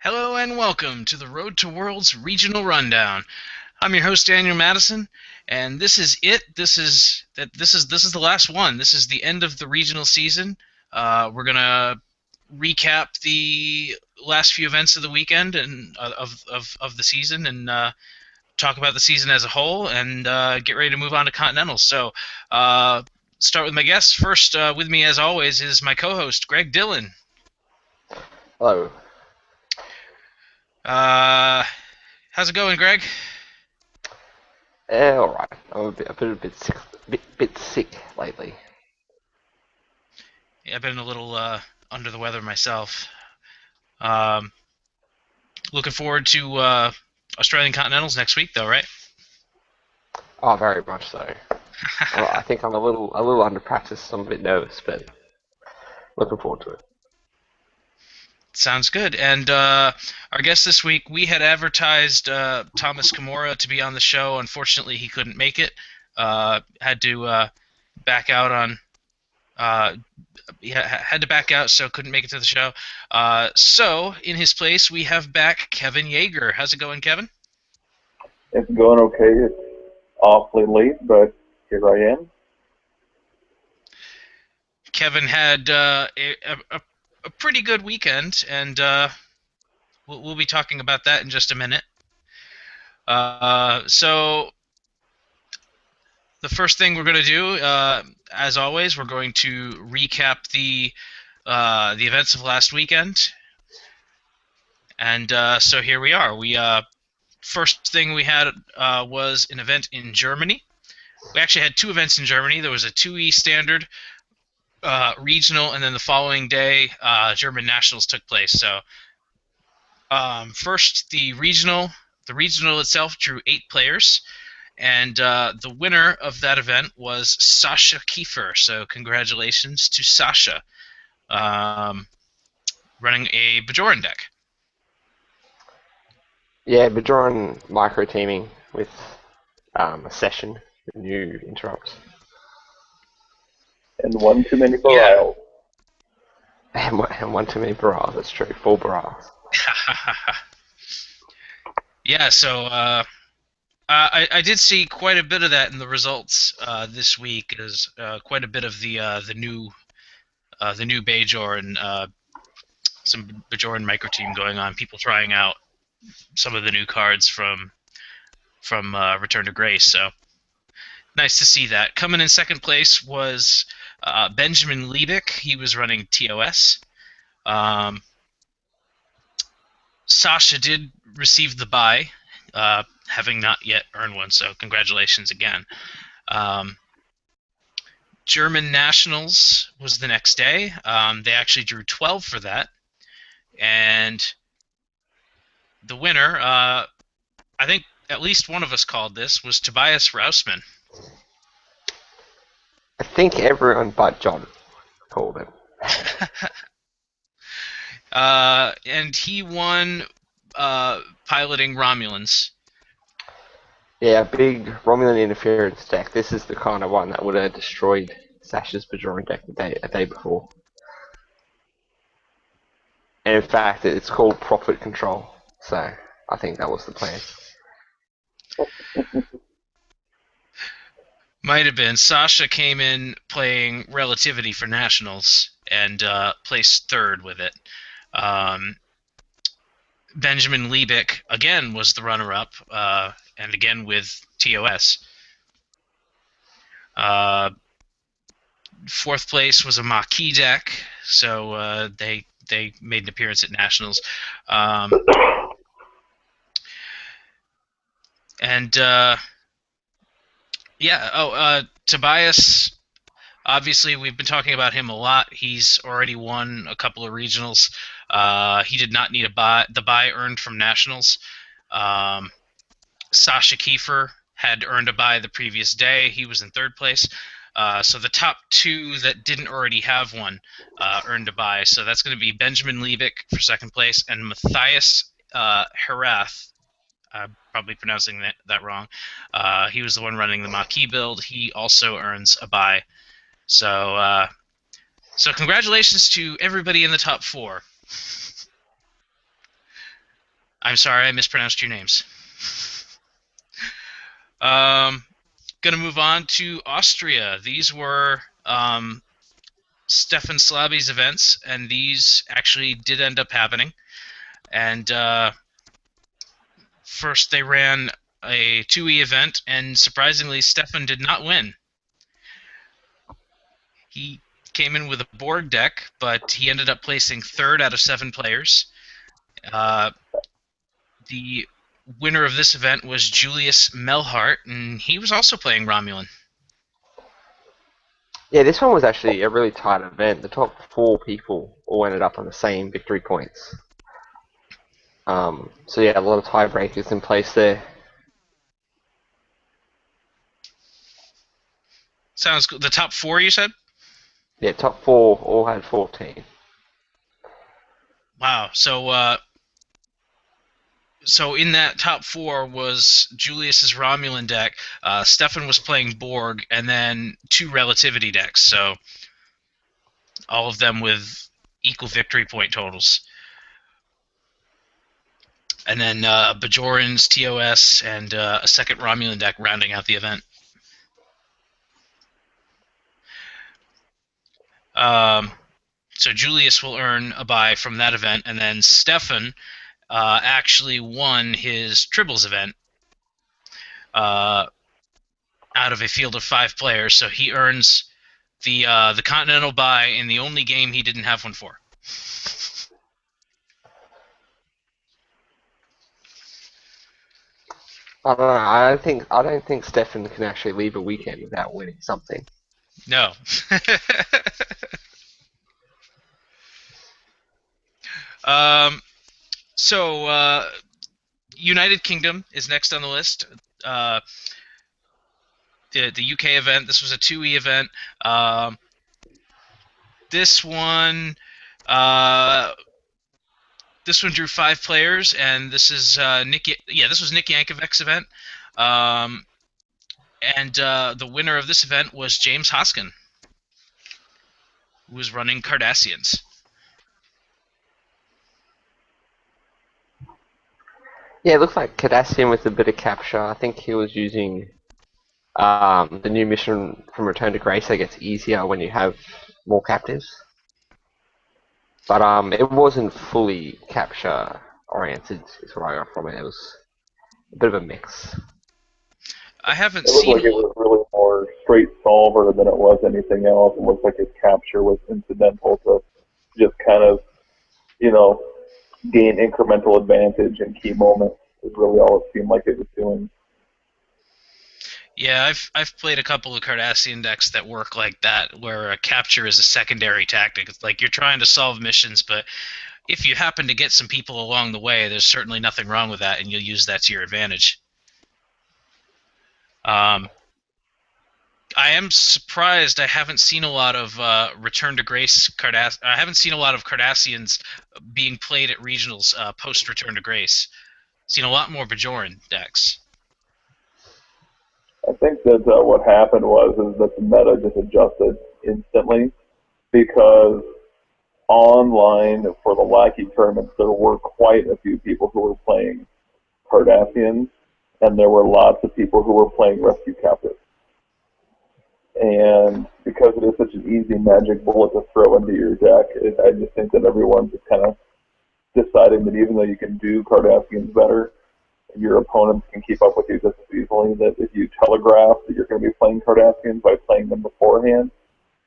Hello and welcome to the Road to Worlds Regional Rundown. I'm your host Daniel Madison, and this is it. This is the last one. This is the end of the regional season. We're gonna recap the last few events of the weekend and of the season, and talk about the season as a whole, and get ready to move on to Continentals. So, start with my guests first. With me, as always, is my co-host Greg Dillon. Hello. Uh, how's it going, Greg? All right. I'm a bit sick lately. Yeah, I've been a little under the weather myself. Um, Looking forward to Australian Continentals next week, though, right? Oh, very much so. I think I'm a little under practice. I'm a bit nervous, but looking forward to it. Sounds good. And our guest this week, we had advertised Thomas Kimura to be on the show. Unfortunately, he couldn't make it. Had to back out on. He had to back out, so couldn't make it to the show. So in his place, we have back Kevin Jaeger. How's it going, Kevin? It's going okay. It's awfully late, but here I am. Kevin had a pretty good weekend, and we'll be talking about that in just a minute. So the first thing we're going to do, as always, we're going to recap the events of last weekend, and so here we are. We first thing we had was an event in Germany. We actually had two events in Germany. There was a 2E standard regional, and then the following day, German nationals took place. So first, the regional. The regional itself drew 8 players, and the winner of that event was Sasha Kiefer. So congratulations to Sasha, running a Bajoran deck. Yeah, Bajoran micro teaming with a session with new interrupts. And one too many Yeah. Belial. And one too many barrels. That's true. 4 barrels. Yeah, so I did see quite a bit of that in the results this week. Is quite a bit of the new Bajor and some Bajoran micro team going on. People trying out some of the new cards from Return to Grace. So nice to see that. Coming in second place was Benjamin Liebig. He was running TOS. Sasha did receive the bye, having not yet earned one, so congratulations again. German Nationals was the next day. They actually drew 12 for that. And the winner, I think at least one of us called this, was Tobias Rausman. I think everyone but John called it. And he won piloting Romulans. Yeah, big Romulan interference deck. This is the kind of one that would have destroyed Sasha's Bajoran deck a day before. And in fact, it's called profit control. So I think that was the plan. Might have been. Sasha came in playing Relativity for Nationals and placed third with it. Benjamin Liebig, again, was the runner-up, and again with TOS. Fourth place was a Maquis deck, so they made an appearance at Nationals. Tobias, obviously we've been talking about him a lot. He's already won a couple of regionals. He did not need a bye. The bye earned from Nationals. Sasha Kiefer had earned a bye the previous day. He was in third place. So the top two that didn't already have one earned a bye. So that's going to be Benjamin Liebig for second place and Matthias Herath. I'm probably pronouncing that wrong. He was the one running the Maquis build. He also earns a bye. So congratulations to everybody in the top 4. I'm sorry, I mispronounced your names. Gonna move on to Austria. These were Stefan Slaby's events, and these actually did end up happening. And first they ran a 2E event, and surprisingly, Stefan did not win. He came in with a Borg deck, but he ended up placing third out of 7 players. The winner of this event was Julius Melhart, and he was also playing Romulan. Yeah, this one was actually a really tight event. The top 4 people all ended up on the same victory points. So yeah, a lot of tiebreakers in place there. Sounds good. The top 4, you said? Yeah, top 4 all had 14. Wow. So in that top 4 was Julius's Romulan deck. Stefan was playing Borg, and then 2 Relativity decks. So all of them with equal victory point totals. And then Bajoran's TOS and a second Romulan deck rounding out the event. So Julius will earn a bye from that event, and then Stefan actually won his Tribbles event out of a field of 5 players, so he earns the Continental bye in the only game he didn't have one for. I don't know. I don't think Stefan can actually leave a weekend without winning something. No. So United Kingdom is next on the list. The UK event. This was a 2E event. This one drew 5 players, and this is Nick. Yeah, this was Nick Yankovic's event. And the winner of this event was James Hoskin, who was running Cardassians. Yeah, it looks like Cardassian with a bit of capture. I think he was using the new mission from Return to Grace that gets easier when you have more captives. But it wasn't fully capture oriented, is what I got from it. It was a bit of a mix. I haven't It looked seen. like it was really more straight solver than it was anything else. It looked like his capture was incidental to just kind of, you know, gain incremental advantage in key moments. Is really all it seemed like it was doing. Yeah, I've played a couple of Cardassian decks that work like that, where a capture is a secondary tactic. It's like you're trying to solve missions, but if you happen to get some people along the way, there's certainly nothing wrong with that, and you'll use that to your advantage. I am surprised I haven't seen a lot of Return to Grace I haven't seen a lot of Cardassians being played at regionals post Return to Grace. Seen a lot more Bajoran decks. I think that what happened is that the meta just adjusted instantly because online for the Lackey tournaments there were quite a few people who were playing Cardassians, and there were lots of people who were playing Rescue Captives. And because it is such an easy magic bullet to throw into your deck, I just think that everyone's just kind of deciding that even though you can do Cardassians better, your opponents can keep up with you just as easily. That if you telegraph that you're going to be playing Cardassians by playing them beforehand,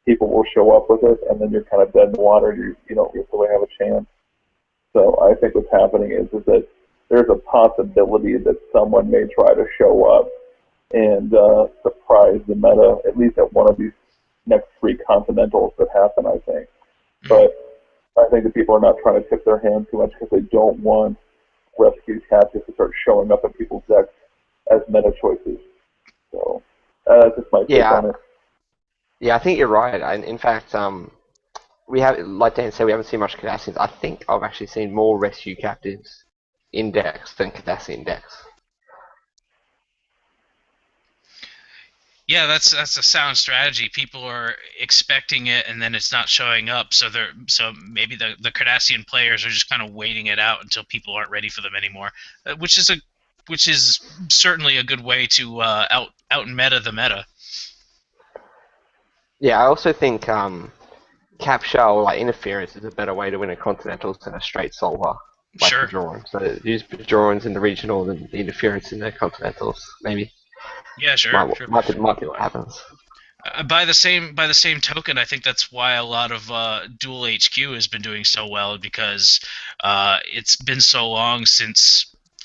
people will show up with it, and then you're kind of dead in the water. You don't really have a chance. So I think what's happening is that there's a possibility that someone may try to show up and surprise the meta, at least at one of these next 3 continentals that happen, I think. But I think that people are not trying to tip their hand too much because they don't want rescue captives to start showing up in people's decks as meta choices. So that's just my take on it. Yeah, I think you're right. And in fact, we have, like Dan said, we haven't seen much Cardassians. I think I've actually seen more rescue captives in decks than Cardassian decks. Yeah, that's a sound strategy. People are expecting it, and then it's not showing up. So maybe the Cardassian players are just kind of waiting it out until people aren't ready for them anymore, which is certainly a good way to out meta the meta. Yeah, I also think capture or like interference is a better way to win a Continentals than a straight solver, like Sure. Bajoran. So use Bajorans in the regional and the interference in the Continentals. Maybe Yeah, sure, sure. might be what happens. By the same token, I think that's why a lot of Dual HQ has been doing so well because it's been so long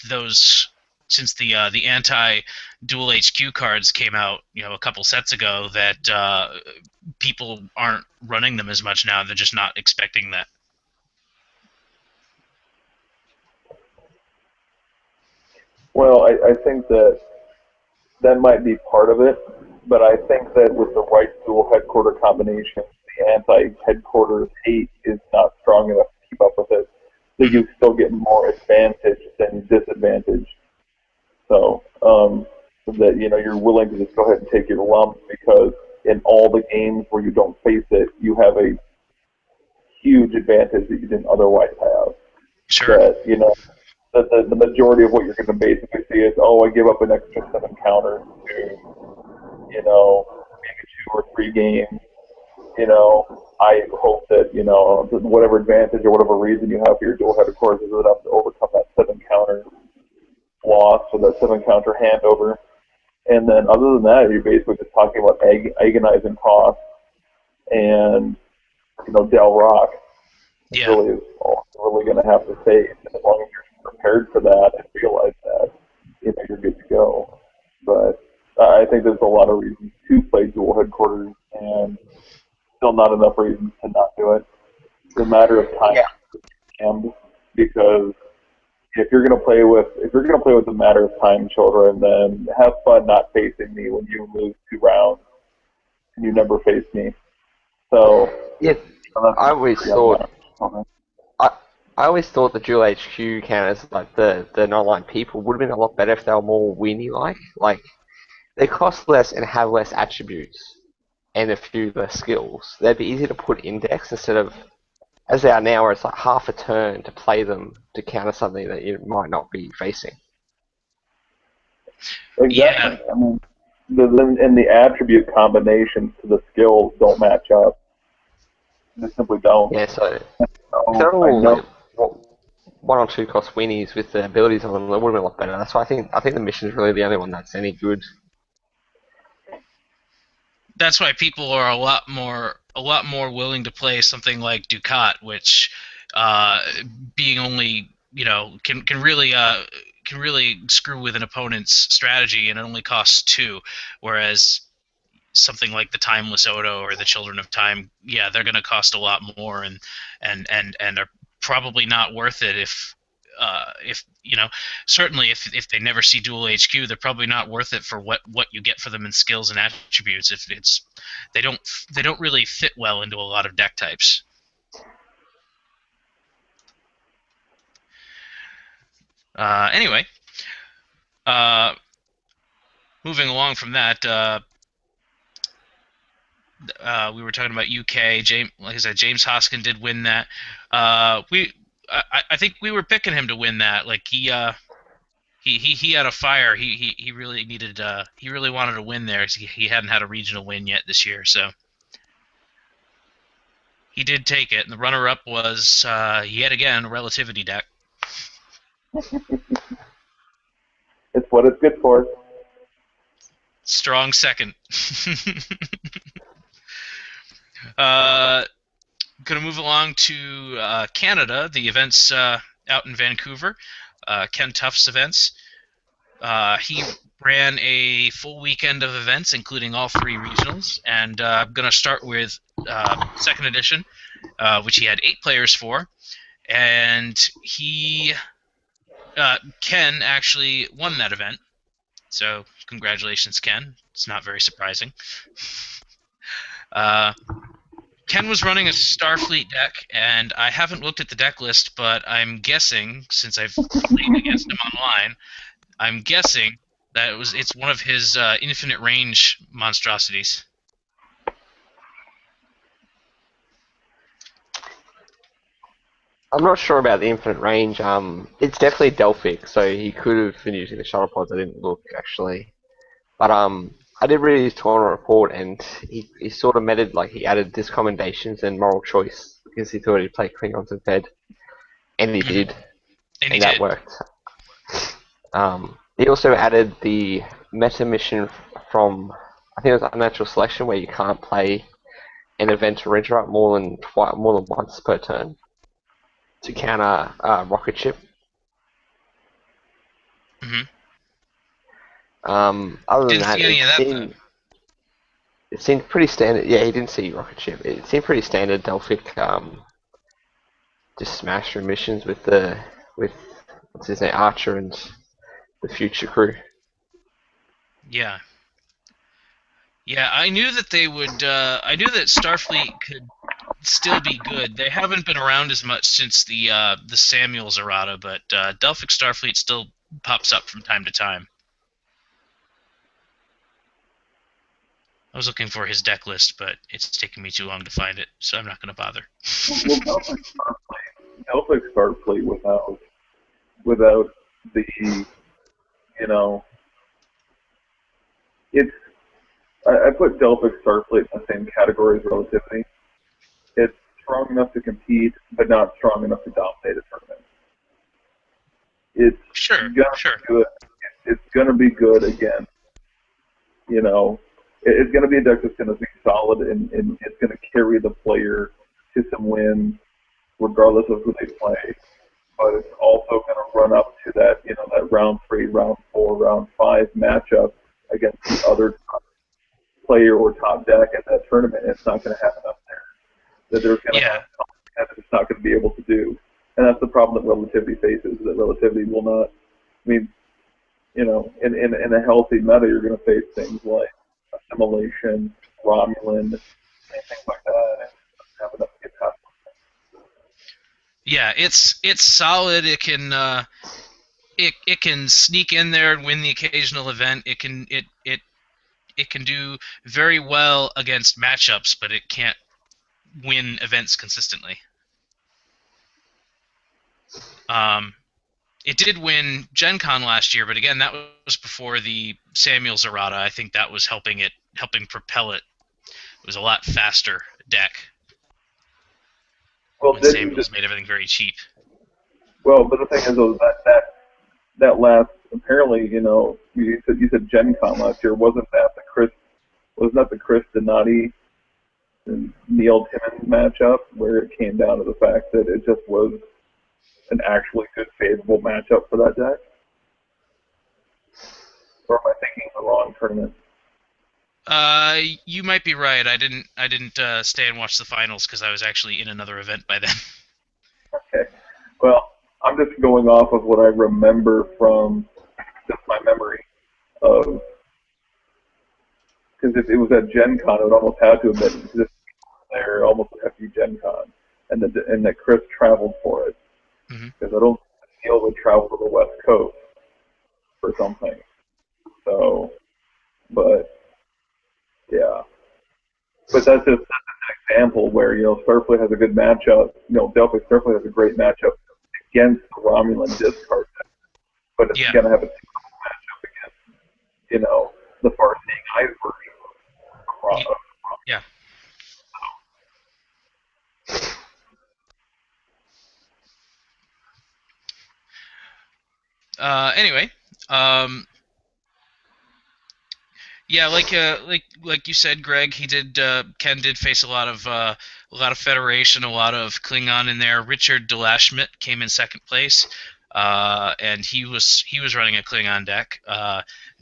those since the anti Dual HQ cards came out, a couple sets ago that people aren't running them as much now. They're just not expecting that. Well, I think that that might be part of it, but I think that with the right dual headquarter combination, the anti-headquarters hate is not strong enough to keep up with it. So Mhm. you still get more advantage than disadvantage. So that you're willing to just go ahead and take your lumps because in all the games where you don't face it, you have a huge advantage that you didn't otherwise have. Sure. That the majority of what you're going to basically see is, oh, I give up an extra 7 counters to maybe 2 or 3 games. I hope that whatever advantage or whatever reason you have for your dual headed course is enough to overcome that 7 counter loss or that 7 counter handover. And then other than that, you're basically just talking about agonizing costs and Del Rock Yeah. really is all you're really going to have to face. And as long as you're prepared for that and realize that, you're good to go. But I think there's a lot of reasons to play dual headquarters and still not enough reasons to not do it. It's a matter of time Yeah, and because if you're gonna play with a matter of time, children, then have fun not facing me when you lose 2 rounds and you never face me. So yeah. that's I my always theory on thought that. I I always thought the dual HQ counters, like the non-line people, would have been a lot better if they were more weenie like. Like they cost less and have less attributes and a few less skills. They'd be easier to put index instead of as they are now, where it's like half a turn to play them to counter something that you might not be facing. Yeah. Exactly. I mean, and the attribute combinations to the skills don't match up. They simply don't. Yeah, so if So they're I all know. like what, 1 or 2 cost weenies with the abilities on them, it would have been a lot better. That's why I think the mission is really the only one that's any good. That's why people are a lot more willing to play something like Ducat, which uh, being only can really screw with an opponent's strategy, and it only costs 2, whereas something like the Timeless Odo or the Children of Time, yeah, they're going to cost a lot more, and are probably not worth it if certainly if they never see dual HQ, they're probably not worth it for what you get for them in skills and attributes. If it's they don't they don't really fit well into a lot of deck types. Anyway, uh, moving along from that, we were talking about UK. James, like I said, James Hoskin did win that. I think we were picking him to win that. Like he had a fire. He really needed. He really wanted to win there. He hadn't had a regional win yet this year, so he did take it. And the runner-up was yet again a Relativity deck. It's what it's good for. Strong second. uh, Gonna move along to Canada. The events out in Vancouver. Ken Tuff's events. He ran a full weekend of events, including all 3 regionals. And I'm going to start with second edition, which he had 8 players for. And Ken actually won that event. So congratulations, Ken. It's not very surprising. Uh, Ken was running a Starfleet deck, and I haven't looked at the deck list, but I'm guessing, since I've played against him online, I'm guessing It's one of his infinite range monstrosities. I'm not sure about the infinite range. It's definitely Delphic, so he could have been using the shuttle pods. I didn't look actually, but I did read his tournament report, and he sort of meted like he added discommendations and moral choice because he thought he'd play Klingons and Fed, and he Hmm. did, And he and that did. worked. He also added the meta mission from I think it was Unnatural Selection, where you can't play an event or interrupt more than once per turn to counter rocket ship. Hmm. Other than Didn't that, see any of that though. it seemed pretty standard. Yeah, he didn't see rocket ship. It seemed pretty standard Delphic. Just smash through missions with what's his name, Archer and the future crew. Yeah. Yeah, I knew that they would. I knew that Starfleet could still be good. They haven't been around as much since the Samuels errata, but Delphic Starfleet still pops up from time to time. I was looking for his deck list, but it's taking me too long to find it, so I'm not going to bother. Well, Delphic Starfleet without the you know it's I put Delphic Starfleet in the same category as Relativity. It's strong enough to compete, but not strong enough to dominate a tournament. It's Sure, gonna sure. be good. It's gonna be good again. You know, it's gonna be a deck that's gonna be solid and it's gonna carry the player to some wins, regardless of who they play. But it's also gonna run up to that, that round 3, round 4, round 5 matchup against the other top player or top deck at that tournament. It's not gonna have enough there. That there's going to have Yeah, something that it's not going to be able to do. And that's the problem that relativity faces, that relativity will not, I mean, in a healthy meta, you're going to face things like assimilation, Romulan, and things like that. And it doesn't have enough to get past. yeah. It's solid. It can sneak in there and win the occasional event. It can do very well against matchups, but it can't win events consistently. Um, it did win Gen Con last year, but again, that was before the Samuels errata. I think that was helping propel it. It was a lot faster deck Well, when Samuels made everything very cheap. but the thing is, though, that last apparently, you said Gen Con last year. Wasn't that the Chris Donati and Neil Timmons matchup where it came down to the fact that it just was an actually good, favorable matchup for that deck? Or am I thinking the wrong tournament? You might be right. I didn't stay and watch the finals because I was actually in another event by then. Okay. Well, I'm just going off of what I remember from just my memory of, because if it was at Gen Con, it would almost have to have been just there almost every Gen Con, and that Chris traveled for it, Hmm. because I don't think Neil would travel to the West Coast for something. So, but yeah, but that's an example where Starfleet has a good matchup. Delphic Starfleet has a great matchup against the Romulan discard, but it's Yeah, gonna have a matchup against the far-seeing eyes version of y- yeah. Anyway, um, yeah, like you said, Greg, he did. Ken did face a lot of Federation, a lot of Klingon in there. Richard Delashmit came in second place, and he was running a Klingon deck.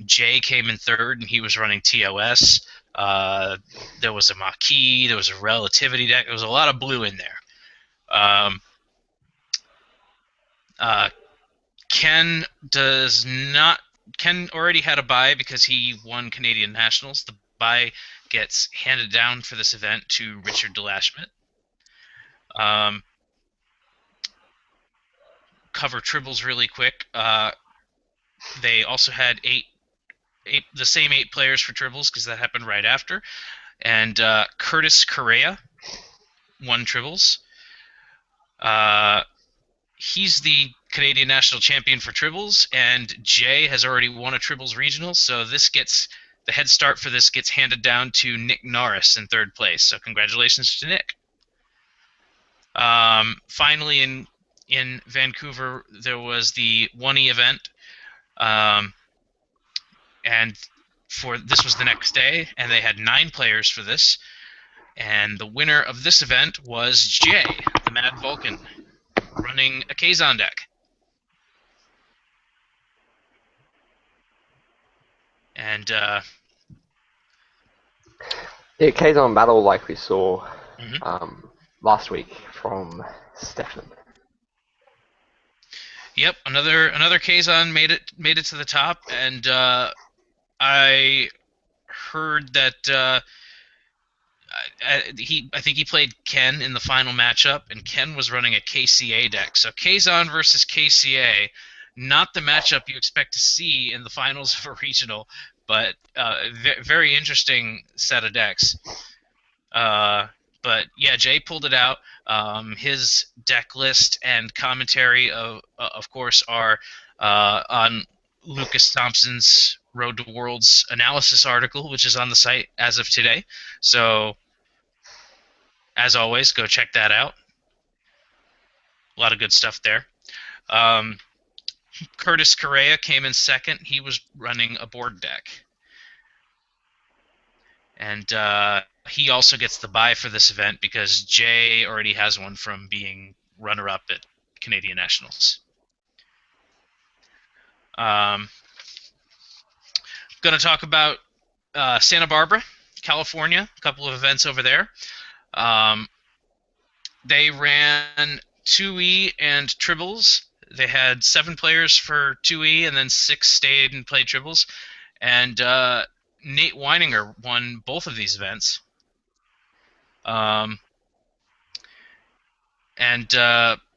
Jay came in third, and he was running TOS. Uh, there was a Maquis, there was a Relativity deck. There was a lot of blue in there. Um, uh, Ken does not. Ken already had a bye because he won Canadian Nationals. The bye gets handed down for this event to Richard Delashmit. Um, cover tribbles really quick. They also had the same 8 players for triples because that happened right after. And Curtis Correa won triples. Uh, he's the Canadian national champion for triples, and Jay has already won a triples regional, so the head start for this gets handed down to Nick Norris in 3rd place. So congratulations to Nick. Finally, in Vancouver, there was the 1E event, and this was the next day, and they had 9 players for this. And the winner of this event was Jay, the Mad Vulcan, running a Kazon deck. And Kazon battle like we saw mhm. last week from Stefan. Yep, another Kazon made it to the top, and I heard that I think he played Ken in the final matchup, and Ken was running a KCA deck. So Kazon versus KCA, not the matchup you expect to see in the finals of a regional, but very interesting set of decks. But yeah, Jay pulled it out. His deck list and commentary, of course, are on Lucas Thompson's Road to Worlds analysis article, which is on the site as of today. So, as always, go check that out. A lot of good stuff there. Curtis Correa came in second. He was running a board deck. And he also gets the bye for this event because Jay already has one from being runner-up at Canadian Nationals. Going to talk about Santa Barbara, California, a couple of events over there. They ran 2E and triples. They had 7 players for 2E, and then 6 stayed and played triples. And Nate Weininger won both of these events. And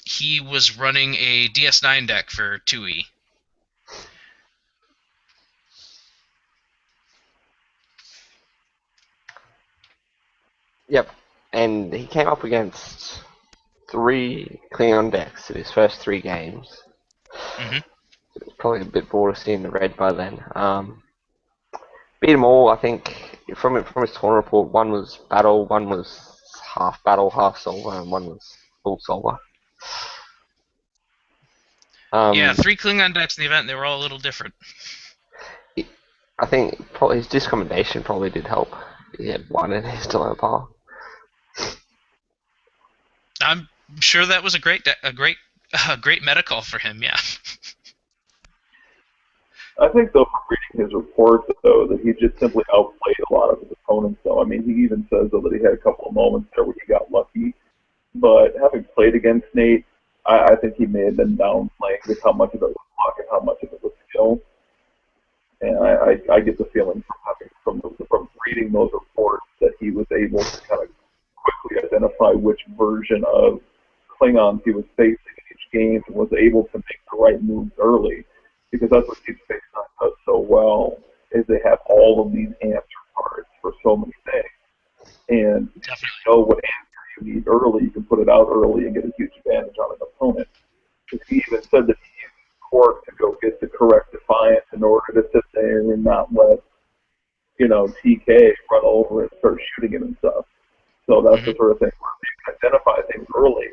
he was running a DS9 deck for 2E. Yep, and he came up against 3 Klingon decks in his first 3 games. Mm-hmm. It was probably a bit bored of seeing the red by then. Beat them all, I think, from his tournament report. One was battle, one was half battle, half solver, and one was full solver. Yeah, 3 Klingon decks in the event. They were all a little different. I think probably his discommendation probably did help. He had one in his dilemma pile. I'm sure that was a great meta call for him. Yeah. I think, though, from reading his report, though, that he just simply outplayed a lot of his opponents, though. I mean, he even says, though, that he had a couple of moments there where he got lucky. But having played against Nate, I think he may have been downplaying just how much of it was luck and how much of it was skill. And I get the feeling from reading those reports that he was able to kind of quickly identify which version of Klingons he was facing in each game and was able to make the right moves early. Because that's what Deep Space Nine does so well, is they have all of these answer cards for so many things. And if you know what answer you need early, you can put it out early and get a huge advantage on an opponent. Because he even said that he used Quark to go get the correct defiance in order to sit there and not let, TK run over and start shooting him and stuff. So that's the sort of thing where if you can identify things early,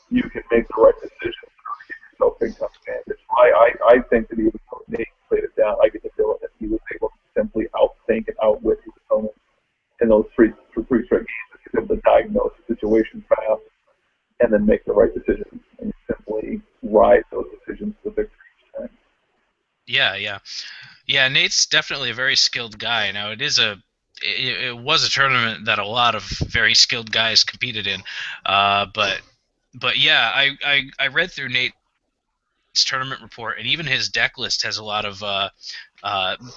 you can make the right decisions to give yourself big time advantage. I think that even though Nate played it down, I get the feeling that he was able to simply outthink and outwit his opponent in those three straight games. He was able to diagnose the situation fast and then make the right decisions and simply ride those decisions to victory each time. Yeah. Nate's definitely a very skilled guy. Now it was a tournament that a lot of very skilled guys competed in, but yeah, I read through Nate's tournament report, and even his deck list has a lot of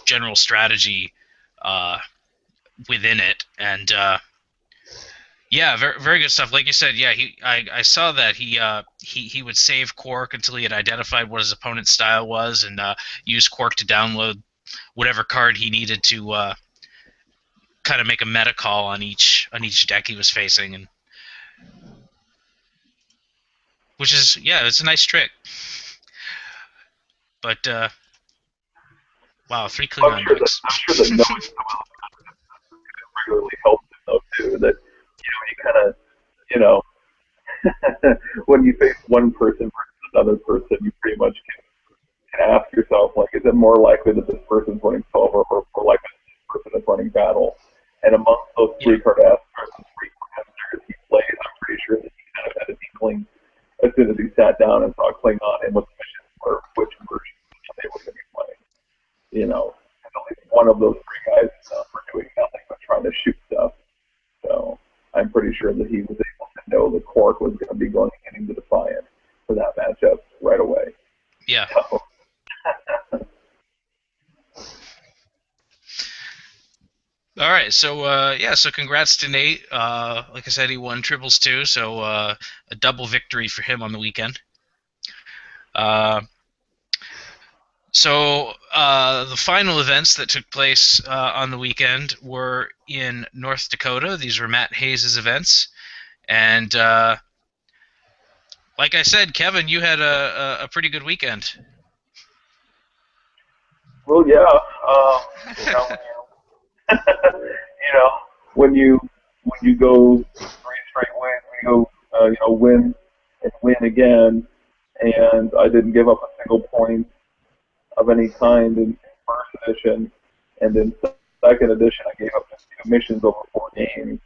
general strategy within it, and yeah, very, very good stuff. Like you said, yeah, I saw that he would save Quark until he had identified what his opponent's style was, and use Quark to download whatever card he needed to kind of make a meta call on each deck he was facing, and which is it's a nice trick. But wow, 3 I'm Klingon sure that decks. I'm sure that knowing regularly helps him though too. That you kind of you know when you face one person versus another person, you pretty much can ask yourself like, is it more likely that this person's running solver or more likely that this person is running battle? And amongst those Yeah, three Cardassians and three Commanders he plays, I'm pretty sure that he kind of had an inkling as soon as he sat down and saw Klingon and what the missions were, which version they were going to be playing. And at least one of those three guys were doing nothing but trying to shoot stuff. So I'm pretty sure that he was able to know that Quark was going to be going into Defiant for that matchup right away. yeah. So, All right, so congrats to Nate. Like I said, he won triples too, so a double victory for him on the weekend. Uh, the final events that took place on the weekend were in North Dakota. These were Matt Hayes' events, and like I said, Kevin, you had a pretty good weekend. well, yeah, you know, you know, when you go three straight wins, when you go, win and win again, and I didn't give up a single point of any kind in first edition, and in second edition I gave up just 2 missions over 4 games.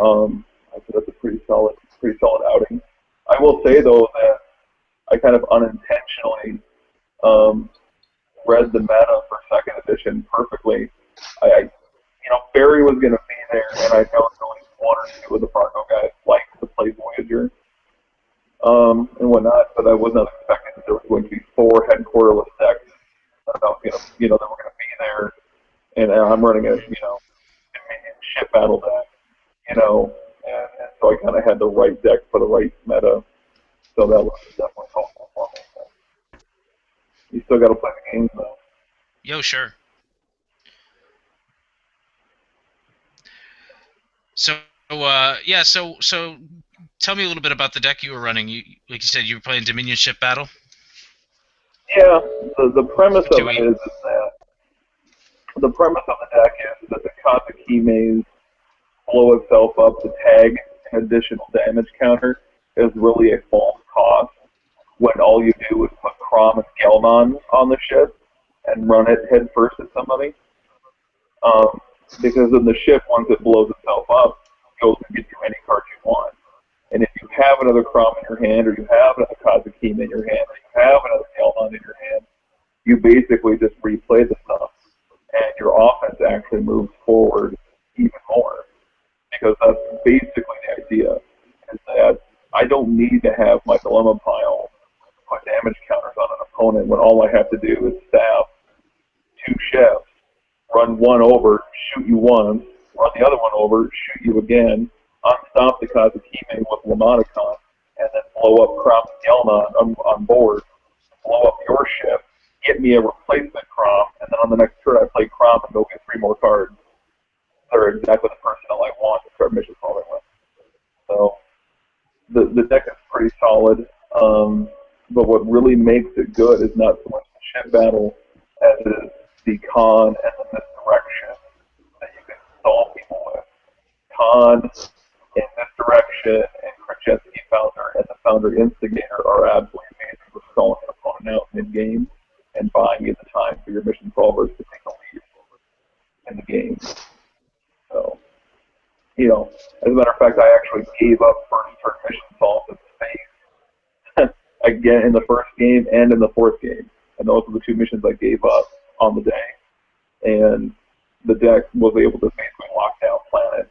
I said that's a pretty solid outing. I will say though that I kind of unintentionally um, read the meta for second edition perfectly. Barry was going to be there, and I know at least one or two of the Fargo guys liked to play Voyager and whatnot, but I was not expecting that there was going to be 4 headquarterless decks that were going to be there, and I'm running a Dominion ship battle deck, and so I kind of had the right deck for the right meta, so that was definitely helpful for me. So you still got to play the games though. Yo, sure. So so tell me a little bit about the deck you were running. Like you said, you were playing Dominion Ship Battle. Yeah, the premise of it 2E. is that the premise of the deck is that the Kazuki maze blow itself up to tag an additional damage counter is really a false cost when all you do is put Crom and Gelnon on the ship and run it head first at somebody. Because then the ship, once it blows itself up, goes and gets you any card you want. And if you have another Crom in your hand, or you have another Kazakine in your hand, or you have another Gelnon in your hand, you basically just replay the stuff, and your offense actually moves forward even more. Because that's basically the idea, is that I don't need to have my dilemma pile put damage counters on an opponent when all I have to do is staff 2 ships, run one over, shoot you once, run the other one over, shoot you again, unstop the Kazakime with Lamonicon, and then blow up Crom and Gelnon on board, blow up your ship, get me a replacement Crom, and then on the next turn I play Crom and go get 3 more cards that are exactly the personnel I want to start mission solving with. So the deck is pretty solid, but what really makes it good is not so much the ship battle as it is the con and the misdirection that you can solve people with. Con and misdirection and Krajewski Founder and the Founder Instigator are absolutely amazing for stalling an opponent out mid-game and buying you the time for your mission solvers to take a lead in the game. So, as a matter of fact, I actually gave up first turn mission solves in space again in the first game and in the fourth game. And those were the 2 missions I gave up on the day. And the deck was able to basically lock down planet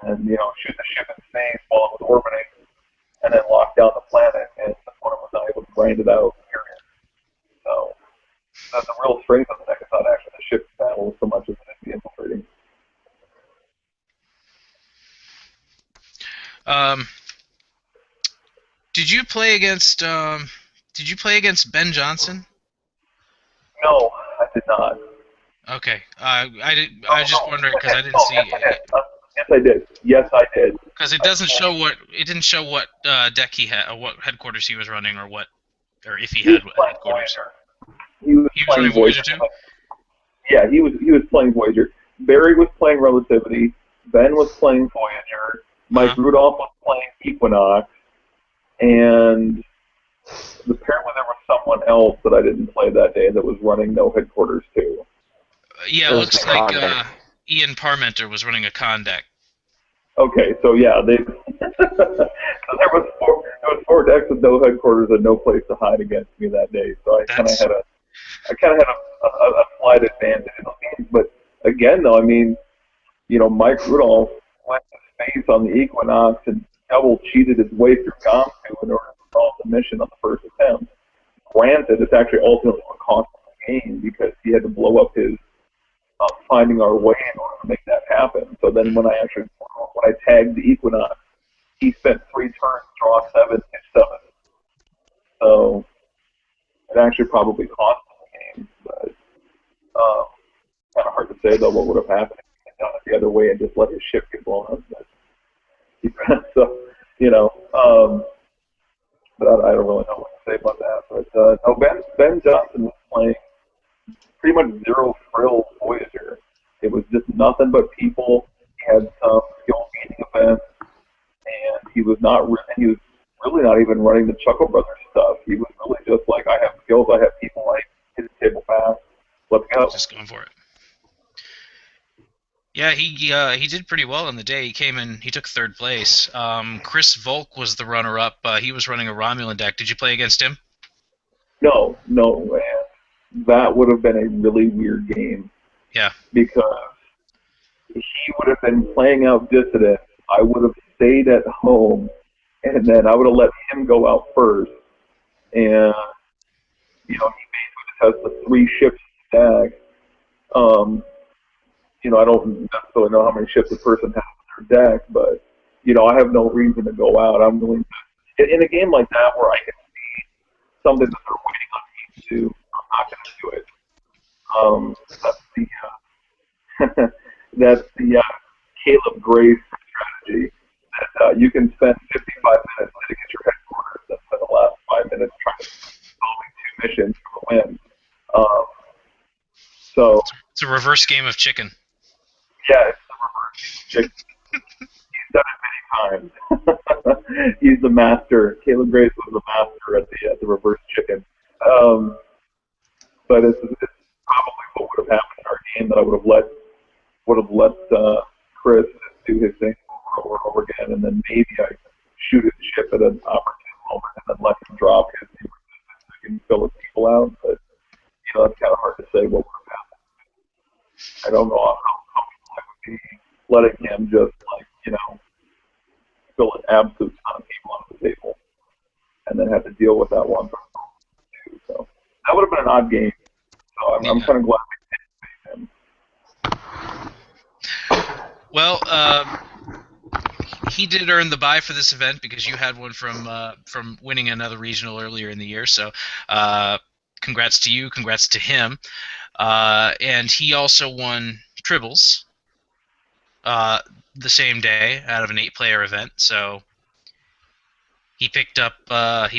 and, shoot the ship in space while it was orbiting and then lock down the planet, and the opponent was not able to grind it out, period. So the real strength of the deck is not actually the ship battle so much as it is the infiltrating. Um, did you play against Ben Johnson? No, not. Okay. I was just wondering because I didn't Oh, see yes, I did. Yes, I did. Yes, I did. because it doesn't show what it didn't show what deck he had, or what headquarters he was running, or if he He was had playing headquarters. Voyager. He was He was playing running Voyager too. Yeah, he was playing Voyager. Barry was playing Relativity. Ben was playing Voyager. Mike Rudolph was playing Equinox, and apparently there was someone else that I didn't play that day that was running no headquarters too. Yeah, it looks like Ian Parmenter was running a con deck. Okay, so yeah, they so there was four decks with no headquarters and no place to hide against me that day. So I kind of had a slight advantage in the game. But again, though, I mean, Mike Rudolph went to space on the Equinox and double cheated his way through Gomtu in order to solve the mission on the first attempt. Granted, it's actually ultimately what cost him the game because he had to blow up his finding our way in order to make that happen. So then when I tagged the Equinox, he spent 3 turns, draw 7, hit 7. So it actually probably cost him the game. But kind of hard to say though what would have happened if he had done it the other way and just let his ship get blown up. But, so but I don't really know what to say about that. But no, Ben Johnson was playing pretty much zero frill Voyager. It was just nothing but people. He had some skill gaining events, and he was really not even running the Chuckle Brothers stuff. He was really just like, I have skills, I have people, I hit the table fast. Let's go. Just going for it. Yeah, he did pretty well on the day. He came in, he took 3rd place. Chris Volk was the runner-up. He was running a Romulan deck. Did you play against him? No, man. That would have been a really weird game. Yeah. Because he would have been playing out Dissident. I would have stayed at home, and then I would have let him go out first. And, he basically just has the 3 ships stack. I don't necessarily know how many ships a person has in their deck, but, I have no reason to go out. I'm willing to, in a game like that where I can see something that they're waiting on me to do, I'm not going to do it. That's the Caleb Grace strategy. That you can spend 55 minutes sitting at your headquarters and spend the last 5 minutes trying to solving 2 missions for a win. So it's a reverse game of chicken. Yeah, it's the reverse game of chicken. He's done it many times. He's the master. Caleb Grace was the master at the reverse chicken. But it's probably what would have happened in our game that I would have let Chris do his thing over and over again, and then maybe I shoot his ship at an opportune moment and then let him drop his new resistance so he can fill his people out. But it's kind of hard to say what would have happened. I don't know how comfortable I would be letting him just fill an absolute ton of people on the table and then have to deal with that one person too. So that would have been an odd game. So I'm kind of glad we didn't face him. Well, he did earn the bye for this event because you had one from winning another regional earlier in the year. So, congrats to you, congrats to him, and he also won Tribbles the same day out of an 8-player event. So he picked up a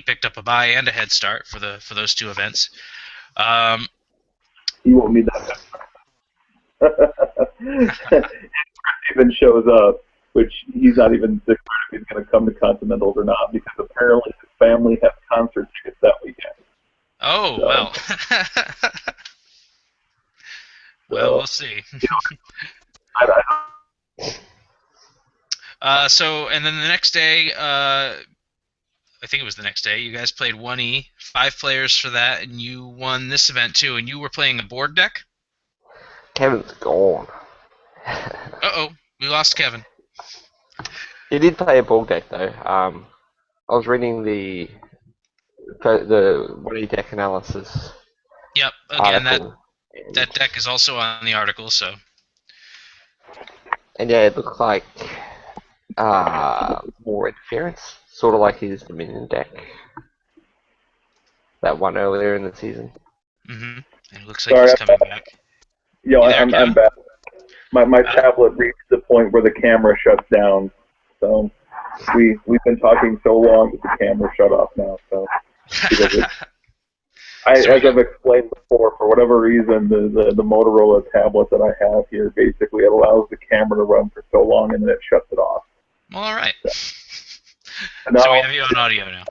bye and a head start for those 2 events. He won't need that. Even shows up, which he's not even sure if he's going to come to Continentals or not, because apparently his family has concert tickets that weekend. Oh, so, well. Well, we'll see. So, and then the next day, I think it was the next day, you guys played 1E, 5 players for that, and you won this event too, and you were playing a board deck? Kevin's gone. Uh-oh, we lost Kevin. He did play a board deck though. I was reading the 1E deck analysis. Yep, again, that deck is also on the article, so. And yeah, it looked like more interference, sort of like his Dominion deck. That one earlier in the season. Mm-hmm. And it looks like Sorry, he's coming back. You there, I'm Kevin? back. My Uh, tablet reached the point where the camera shuts down. So we've been talking so long that the camera shut off now. So because so we as got. I've explained before, for whatever reason, the Motorola tablet that I have here basically it allows the camera to run for so long and then it shuts it off. Well, all right. And So we now have you on audio now.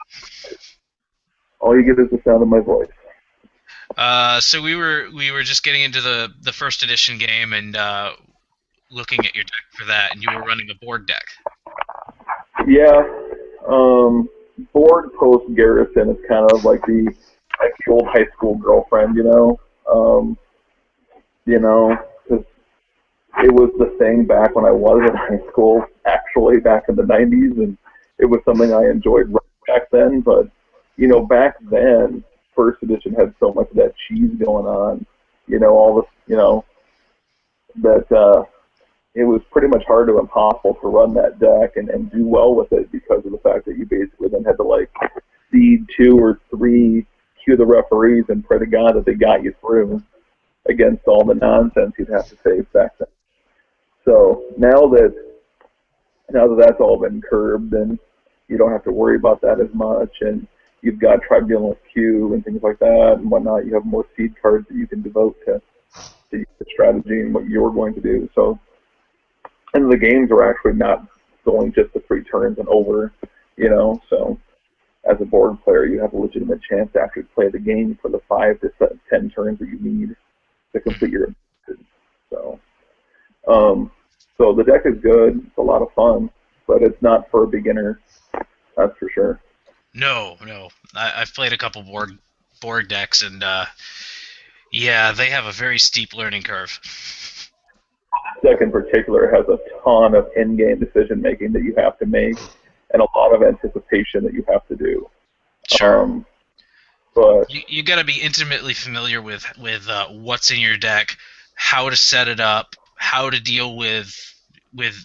all you get is the sound of my voice. So we were just getting into the first edition game and looking at your deck for that, and you were running a board deck. Yeah, board post Garrison is kind of like the old high school girlfriend, because it was the thing back when I was in high school, actually back in the 90s, and it was something I enjoyed back then. But back then, first edition had so much of that cheese going on, all this, that it was pretty much hard to impossible to run that deck and do well with it because of the fact that you basically then had to like seed 2 or 3, cue the referees, and pray to God that they got you through against all the nonsense you'd have to face back then. So now that that's all been curbed, then you don't have to worry about that as much, and you've got Tribunal Q and things like that and whatnot. You have more seed cards that you can devote to the strategy and what you're going to do. So, and the games are actually not going just the 3 turns and over, so as a board player, you have a legitimate chance to actually play the game for the 5 to 10 turns that you need to complete your objectives. So the deck is good. It's a lot of fun, but it's not for a beginner. That's for sure. No. I've played a couple board decks, and yeah, they have a very steep learning curve. This deck in particular has a ton of in-game decision making that you have to make, and a lot of anticipation that you have to do. Sure. But You got to be intimately familiar with what's in your deck, how to set it up, how to deal with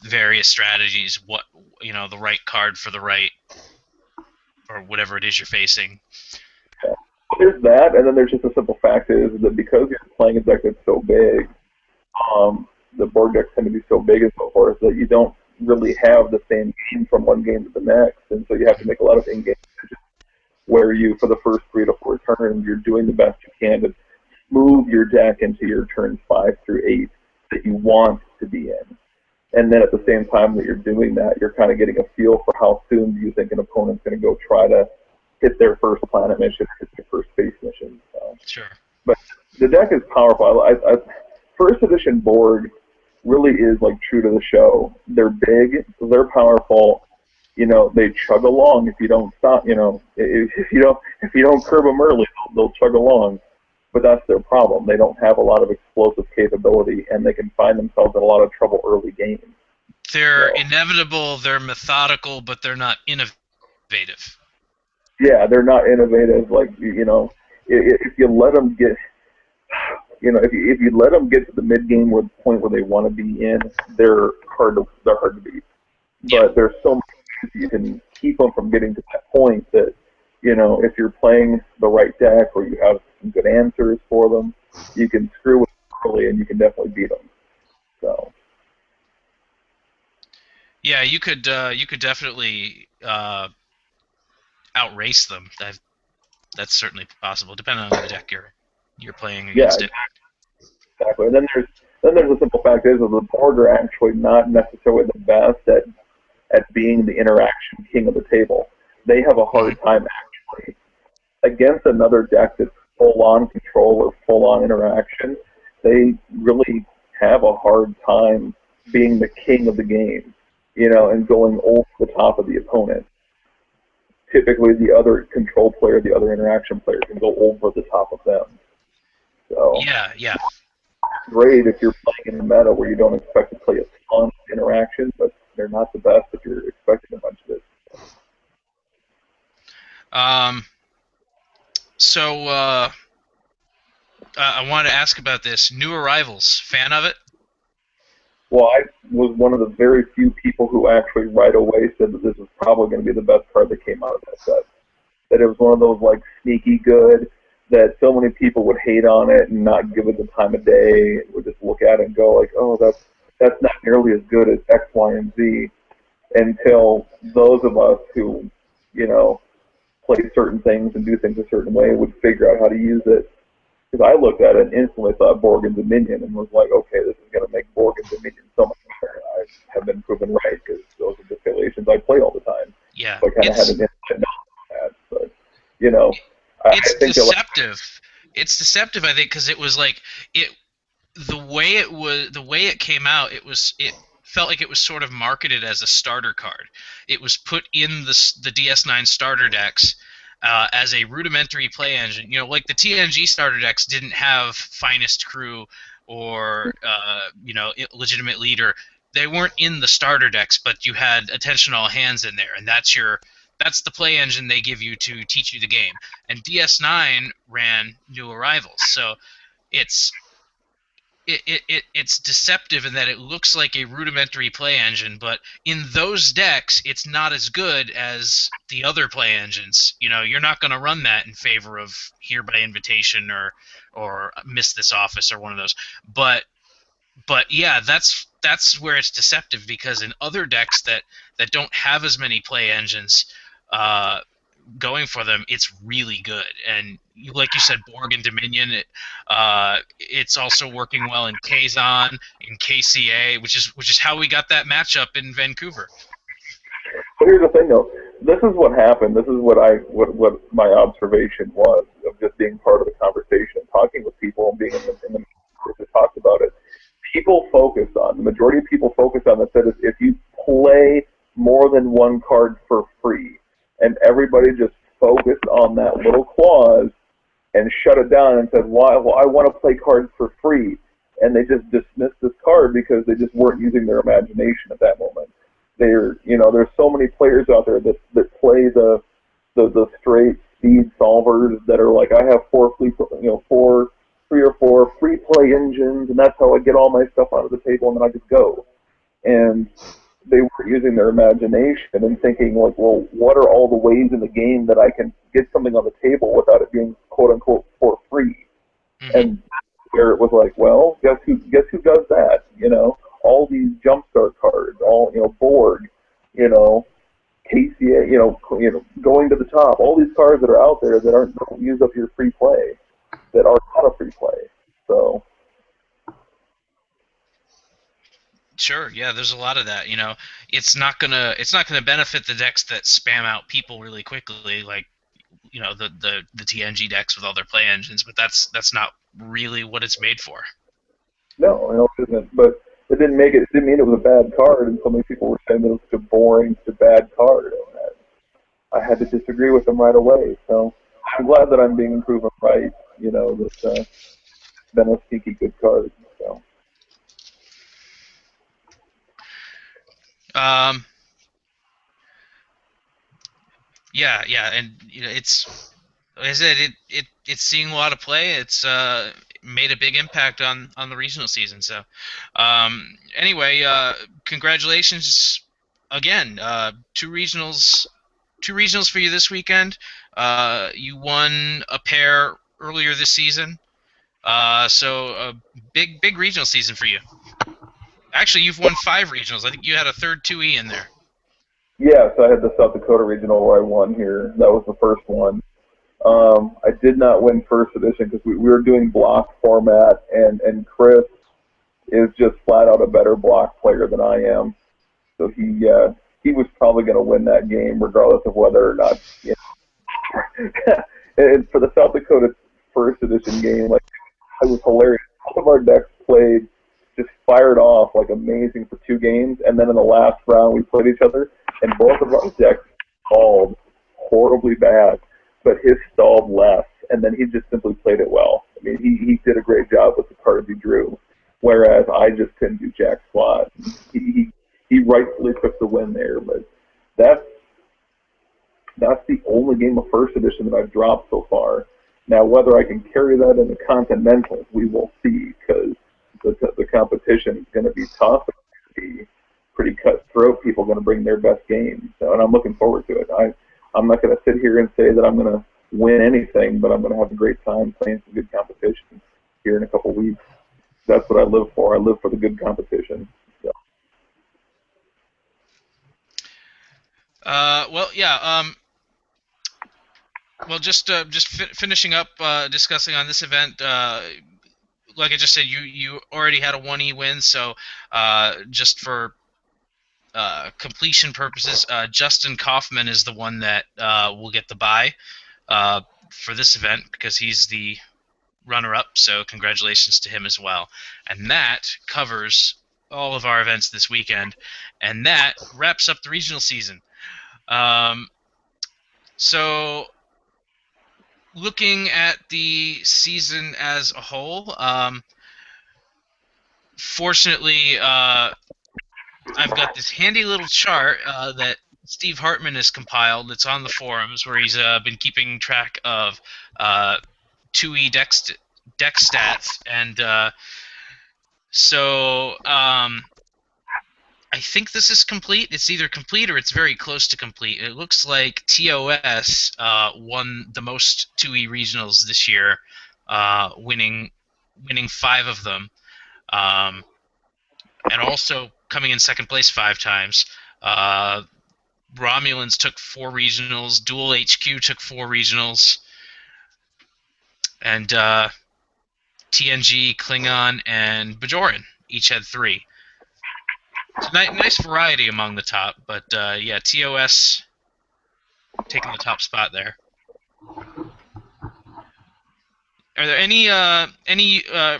various strategies, what the right card for the right or whatever it is you're facing. there's that, and then there's just the simple fact is that because you're playing a deck that's so big, the board decks tend to be so big and so forth that you don't really have the same game from one game to the next, and so you have to make a lot of in-game decisions where you, for the first 3 to 4 turns, you're doing the best you can to move your deck into your turns 5 through 8 that you want to be in. And then at the same time that you're doing that, you're kind of getting a feel for how soon do you think an opponent's going to go try to hit their first planet mission, hit their first space mission. So. Sure. But the deck is powerful. First edition board really is like true to the show. They're big, they're powerful. They chug along if you don't stop. If you don't curb them early, they'll chug along. But that's their problem. They don't have a lot of explosive capability, and they can find themselves in a lot of trouble early games. They're inevitable, they're methodical, but they're not innovative. Yeah, they're not innovative. Like if you let them get, if you let them get to the mid game or the point where they want to be in, they're hard to beat. Yeah. But there's so many ways you can keep them from getting to that point that if you're playing the right deck or you have some good answers for them, you can screw with them early and you can definitely beat them. So. Yeah, you could definitely outrace them. That's certainly possible, depending on the deck you're playing against it. Exactly. And then there's the simple fact is that the board are actually not necessarily the best at being the interaction king of the table. They have a hard time actually against another deck that's full on control or full on interaction. They really have a hard time being the king of the game, and going over the top of the opponent. Typically, the other control player, the other interaction player, can go over the top of them. So Yeah. Great if you're playing in a meta where you don't expect to play a ton of interaction, but they're not the best if you're expecting a bunch of it. So I wanted to ask about this. New Arrivals, fan of it? Well, I was one of the very few people who actually right away said that this was probably going to be the best card that came out of that set. That it was one of those like sneaky good, that so many people would hate on it and not give it the time of day, would just look at it and go like, oh, that's not nearly as good as X, Y, and Z, until those of us who, you know, play certain things and do things a certain way would figure out how to use it. Because I looked at it and instantly thought Borg and Dominion and was like, okay, this is going to make Borg and Dominion so much better. I have been proven right because those are the affiliations I play all the time. Yeah, So I kind of had an inside knowledge of that. But, you know, I it's think deceptive. It's deceptive, I think, because it was like the way it came out. It felt like it was sort of marketed as a starter card. It was put in the DS9 starter decks as a rudimentary play engine. You know, like the TNG starter decks didn't have finest crew or you know, legitimate leader. They weren't in the starter decks, but you had attention all hands in there, and that's the play engine they give you to teach you the game. And DS9 ran new arrivals, so it's it's deceptive in that it looks like a rudimentary play engine, but in those decks, it's not as good as the other play engines. You know, you're not going to run that in favor of Here by Invitation or Miss This Office or one of those. But yeah, that's where it's deceptive, because in other decks that don't have as many play engines going for them, it's really good. And like you said, Borg and Dominion, it's also working well in Kazon, in KCA, which is how we got that matchup in Vancouver. But here's the thing, though. This is what happened. This is what my observation was of just being part of the conversation, talking with people, and being in the group that talked about it. The majority of people focus on that said if you play more than one card for free, and everybody just focused on that little clause and shut it down and said, "Why? Well, I want to play cards for free," and they just dismissed this card because they just weren't using their imagination at that moment. There's so many players out there that play the straight speed solvers that are like, I have three or four free play engines, and that's how I get all my stuff onto the table, and then I just go. And they were using their imagination and thinking, like, well, what are all the ways in the game that I can get something on the table without it being quote unquote for free? Mm-hmm. And where it was like, well, guess who does that? You know, all these jumpstart cards, all Borg, KCA, going to the top, all these cards that are out there that don't use up your free play, that are not a free play. So. Sure, yeah, there's a lot of that. You know, it's not gonna benefit the decks that spam out people really quickly, like the TNG decks with all their play engines. But that's not really what it's made for. No, it isn't. But it didn't mean it was a bad card, and so many people were saying that it was such a boring, such a bad card. And I had to disagree with them right away. So I'm glad that I'm being proven right. That it's been a sneaky good card. So. Yeah, and it's, like I said, it's seeing a lot of play. It's made a big impact on the regional season. So, anyway, congratulations again. Two regionals for you this weekend. You won a pair earlier this season. So a big regional season for you. Actually, you've won 5 regionals. I think you had a third 2E in there. Yes, I had the South Dakota regional where I won here. That was the first one. I did not win first edition because we were doing block format, and Chris is just flat out a better block player than I am. So he was probably going to win that game regardless of whether or not. And for the South Dakota first edition game, like, it was hilarious. All of our decks played, just fired off like amazing for 2 games, and then in the last round we played each other, and both of our decks stalled horribly bad, but his stalled less, and then he just simply played it well. I mean, he did a great job with the cards he drew, whereas I just couldn't do jack squat. He rightfully took the win there, but that's the only game of first edition that I've dropped so far. Now, whether I can carry that in the Continentals, we will see, because the competition is going to be tough. It's going to be pretty cutthroat. People are going to bring their best games, and I'm looking forward to it. I'm not going to sit here and say that I'm going to win anything, but I'm going to have a great time playing some good competition here in a couple weeks. That's what I live for. I live for the good competition. So. Well, yeah. Well, just finishing up discussing on this event. Like I just said, you already had a 1E win, so just for completion purposes, Justin Kaufman is the one that will get the bye for this event because he's the runner-up. So congratulations to him as well. And that covers all of our events this weekend, and that wraps up the regional season. So looking at the season as a whole, fortunately, I've got this handy little chart that Steve Hartman has compiled. It's on the forums where he's been keeping track of 2E deck stats, and so I think this is complete. It's either complete or it's very close to complete. It looks like TOS won the most 2E regionals this year, winning 5 of them, and also coming in second place 5 times. Romulans took 4 regionals. Dual HQ took 4 regionals, and TNG, Klingon, and Bajoran each had 3. So nice variety among the top, but yeah, TOS taking the top spot there. Are there any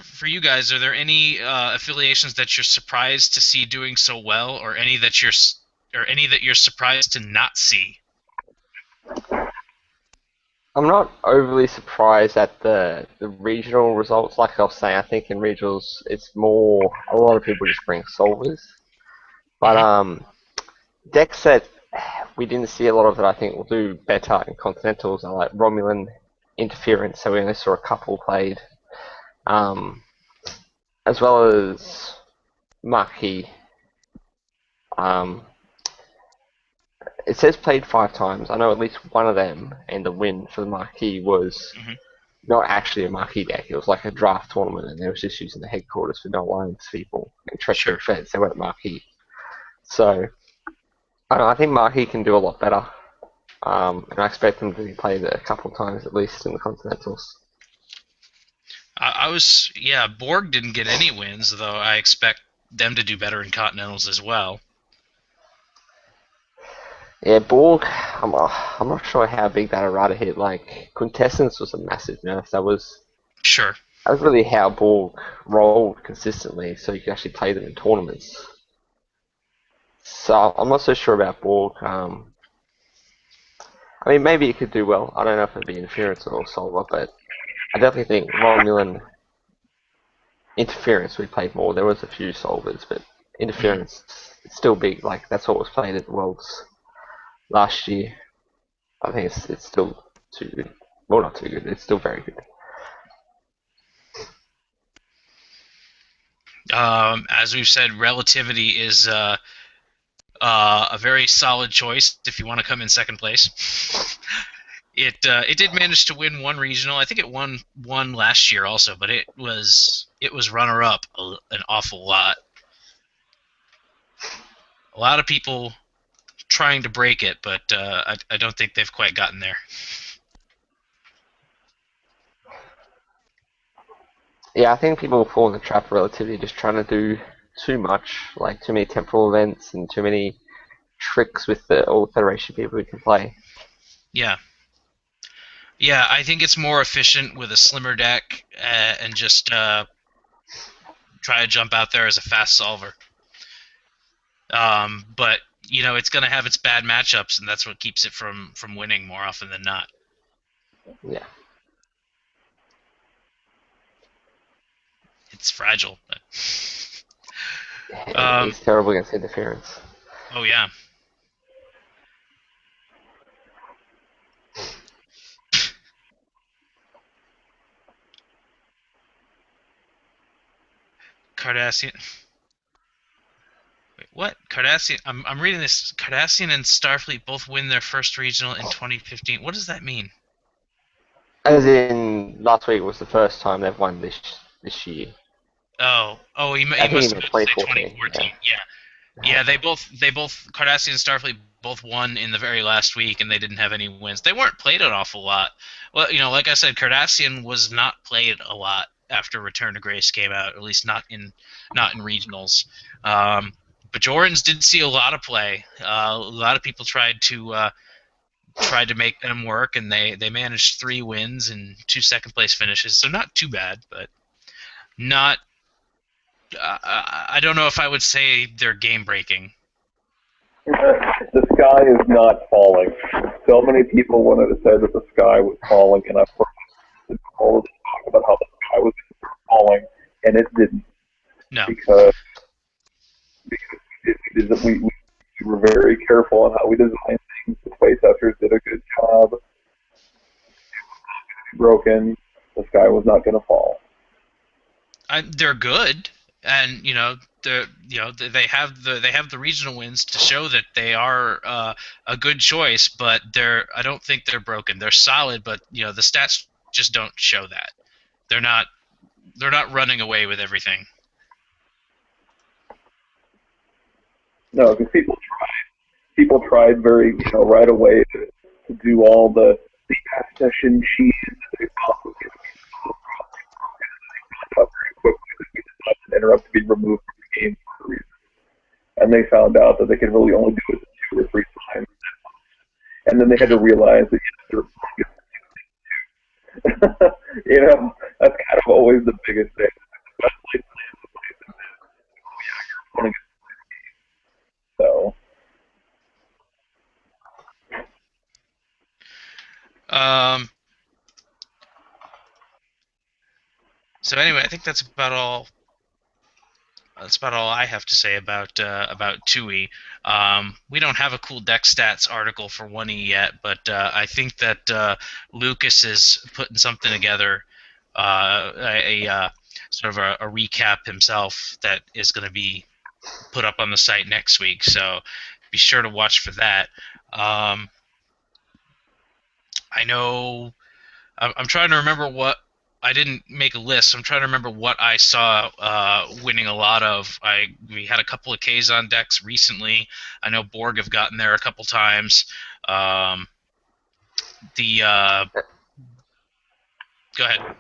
for you guys? Are there any affiliations that you're surprised to see doing so well, or any that you're surprised to not see? I'm not overly surprised at the regional results. Like I was saying, I think in regionals it's more a lot of people just bring solvers. But decks that we didn't see a lot of that I think will do better in continentals are like Romulan interference. So we only saw a couple played, as well as Marquee. It says played 5 times. I know at least one of them, and the win for the Marquee was not actually a Marquee deck. It was like a draft tournament, and they was just using the headquarters for no lines people and treachery feds. They went Marquee. So I don't know, I think Marquee can do a lot better, and I expect them to be played a couple of times at least in the Continentals. Borg didn't get any wins, though I expect them to do better in Continentals as well. Yeah, Borg, I'm not sure how big that errata hit. Like, Quintessence was a massive nerf. That was really how Borg rolled consistently, so you could actually play them in tournaments. So I'm not so sure about Borg. I mean, maybe it could do well. I don't know if it'd be interference or solver, but I definitely think Romulan interference we played more. There was a few solvers, but interference it's still big. Like, that's what was played at the Worlds last year. I think it's still too good. Well, not too good. It's still very good. As we've said, relativity is a very solid choice if you want to come in second place. It did manage to win 1 regional. I think it won 1 last year also, but it was runner up an awful lot. A lot of people trying to break it, but I don't think they've quite gotten there. Yeah, I think people fall in the trap of relativity, just trying to do too much, like too many temporal events and too many tricks with all the Federation people who can play. Yeah. Yeah, I think it's more efficient with a slimmer deck and just try to jump out there as a fast solver. But you know, it's going to have its bad matchups, and that's what keeps it from winning more often than not. Yeah. It's fragile. It's terrible against interference. Oh, yeah. Cardassian. Wait, what? Cardassian. I'm reading this. Cardassian and Starfleet both win their first regional in 2015. What does that mean? As in, last week was the first time they've won this year. He I think he must have meant meant to say 2014. 2014. Yeah. Yeah, yeah. They both Cardassian and Starfleet both won in the very last week, and they didn't have any wins. They weren't played an awful lot. Well, like I said, Cardassian was not played a lot after Return to Grace came out, at least not in regionals. Bajorans did see a lot of play. A lot of people tried to make them work, and they managed 3 wins and 2 second-place finishes, so not too bad, but not. I don't know if I would say they're game breaking. The sky is not falling. So many people wanted to say that the sky was falling, and I've heard all of this talk about how the sky was falling, and it didn't, No, because we were very careful on how we designed things. The space hunters did a good job. Broken. The sky was not going to fall. they're good, and they have the regional wins to show that they are a good choice. But I don't think they're broken. They're solid, but the stats just don't show that. They're not they're not running away with everything. No, because people tried very right away to do all the accession cheese that they possibly very quickly that we interrupt being removed from the game for a reason. And they found out that they could really only do it 2 or 3 times. And then they had to realize that that's kind of always the biggest thing. So Um, so anyway, I think that's about all. That's about all I have to say about 2E. We don't have a cool deck stats article for 1E yet, but I think that Lucas is putting something together, a sort of a recap himself that is going to be put up on the site next week. So be sure to watch for that. I know I'm trying to remember what I didn't make a list. I'm trying to remember what I saw winning a lot of. We had a couple of Kazon decks recently. I know Borg have gotten there a couple times. The Go ahead.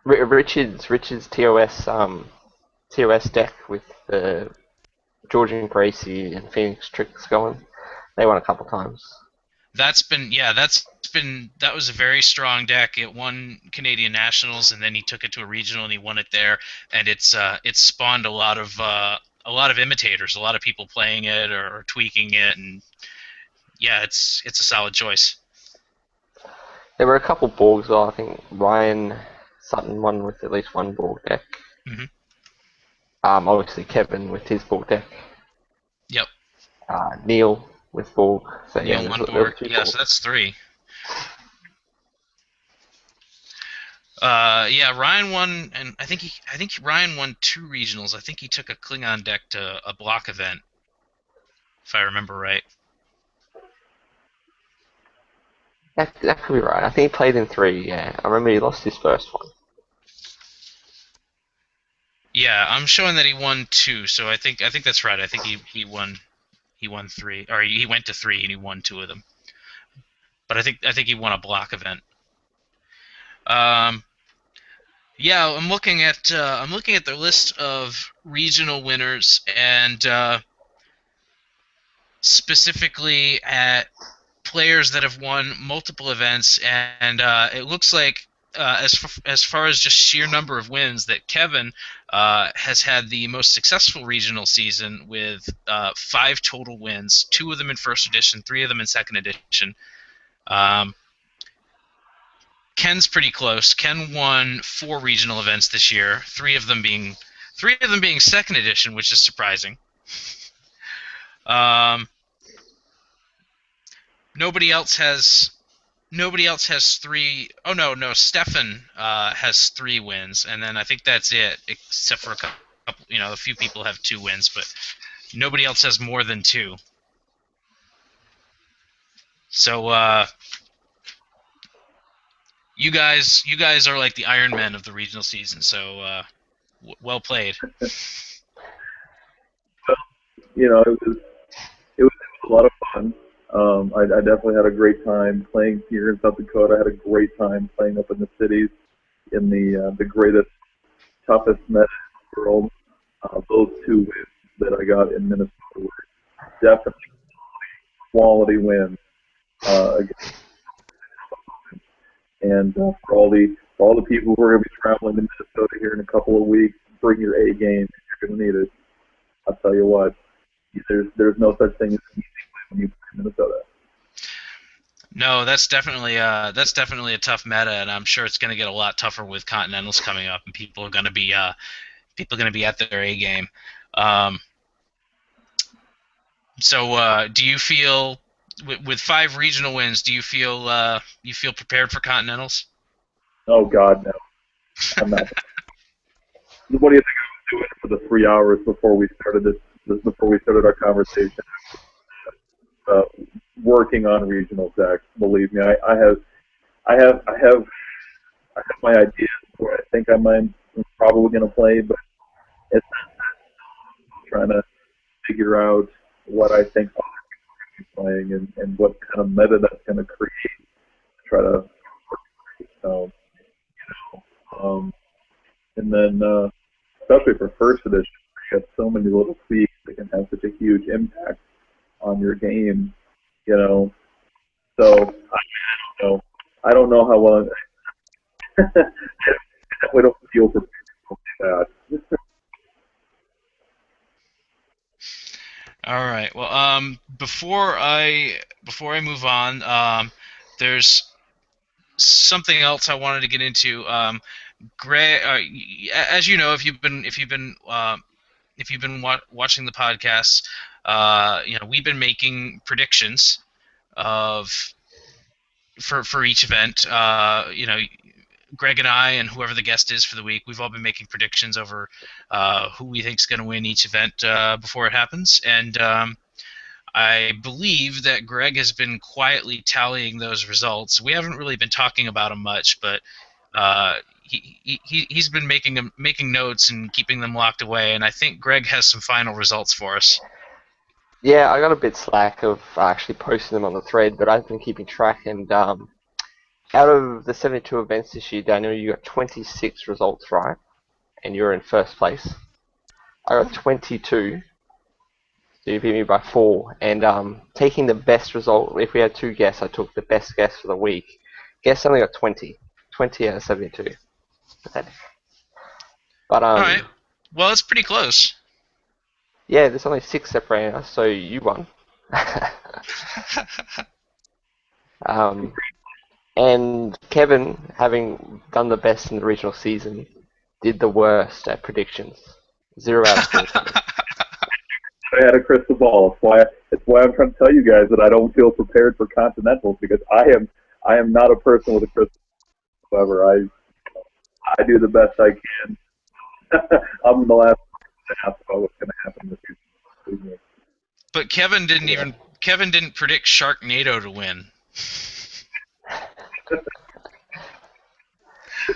Richard's TOS deck with the Georgian Gracie and Phoenix Tricks going. They won a couple times. That was a very strong deck. It won Canadian Nationals, and then he took it to a regional and he won it there. And it's spawned a lot of imitators, a lot of people playing it or tweaking it, and yeah, it's a solid choice. There were a couple Borgs though. I think Ryan Sutton won with at least one Borg deck. Mm-hmm. Obviously Kevin with his Borg deck. Yep. Neil with Borg. So yeah, Neil on there was board. 2 Yeah, so Borgs. that's 3. Yeah, Ryan won, and I think Ryan won 2 regionals. I think he took a Klingon deck to a block event, if I remember right. That could be right. I think he played in 3. Yeah, I remember he lost his first one. Yeah, I'm showing that he won 2, so I think that's right. I think he won 3, or he went to 3 and he won 2 of them. But I think he won a block event. Yeah, I'm looking at the list of regional winners, and specifically at players that have won multiple events, and it looks like as far as just sheer number of wins, that Kevin has had the most successful regional season with 5 total wins, 2 of them in first edition, 3 of them in second edition. Um, Ken's pretty close. Ken won 4 regional events this year, 3 of them being second edition, which is surprising. Um, nobody else has 3. Oh no, Stefan has 3 wins, and then I think that's it, except for a couple. A few people have 2 wins, but nobody else has more than 2. So you guys are like the Iron Men of the regional season. So well played. It was a lot of fun. I definitely had a great time playing here in South Dakota. I had a great time playing up in the cities in the greatest, toughest met in the world. Those two wins that I got in Minnesota were definitely quality wins. Again, and for all the people who are going to be traveling to Minnesota here in a couple of weeks, bring your A game. You're going to need it. I'll tell you what. There's no such thing as an easy win when you play in Minnesota. No, that's definitely a tough meta, and I'm sure it's going to get a lot tougher with Continentals coming up, and people are going to be at their A game. Um, so, do you feel with 5 regional wins, do you feel prepared for Continentals? Oh God, no, I'm not. What do you think I was doing for the 3 hours before we started before we started our conversation? Uh, Working on regional tech. Believe me, I have my ideas where I think I'm probably going to play, but it's trying to figure out what I think I'm playing and what kind of meta that's going to create. Try to so, um, and then especially for first edition, you have so many little tweaks that can have such a huge impact on your game. You know, so I don't know. I don't know how well. We don't feel prepared for that. All right. Well, before I move on, there's something else I wanted to get into. Greg, as you know, if you've been watching the podcast, we've been making predictions of for each event. Greg and I and whoever the guest is for the week, we've all been making predictions over who we think is going to win each event before it happens, and I believe that Greg has been quietly tallying those results. We haven't really been talking about them much, but he's been making notes and keeping them locked away, and I think Greg has some final results for us. Yeah, I got a bit slack of actually posting them on the thread, but I've been keeping track. And out of the 72 events this year, Daniel, you got 26 results right, and you're in first place. I got 22, so you beat me by 4. And taking the best result, if we had 2 guests, I took the best guess for the week. Guess only got 20. 20 out of 72. But All right. Well, it's pretty close. yeah, there's only 6 separating us, so you won. And Kevin, having done the best in the regional season, did the worst at predictions. 0 out of 14. I had a crystal ball. It's why I'm trying to tell you guys that I don't feel prepared for continentals because I am not a person with a crystal ball. However, I do the best I can. I'm the last to ask about what's going to happen this season. But Kevin didn't predict Sharknado to win.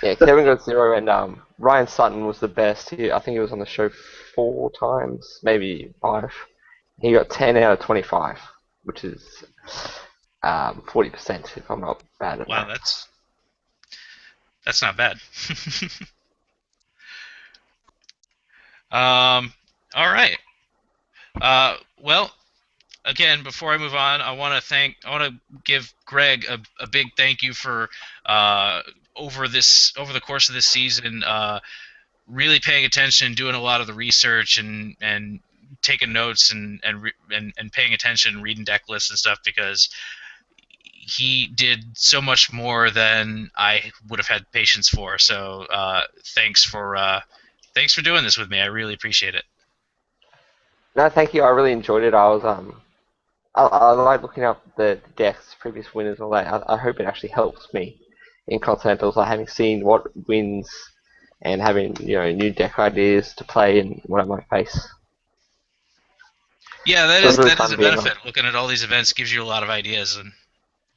Yeah, Kevin got 0, and Ryan Sutton was the best. I think he was on the show 4 times, maybe 5. He got 10 out of 25, which is 40%, if I'm not bad at Wow, that. that's not bad. All right. Well, again, before I move on, I want to give Greg a big thank you for over the course of this season, really paying attention, doing a lot of the research, and taking notes and paying attention, reading deck lists and stuff, because he did so much more than I would have had patience for. So thanks for doing this with me. I really appreciate it. No, thank you. I really enjoyed it. I like looking up the decks, previous winners, and all that. I hope it actually helps me in Continentals, like having seen what wins and having new deck ideas to play and what I might face. Yeah, So it was really that is fun a being on. benefit. Looking at all these events gives you a lot of ideas, and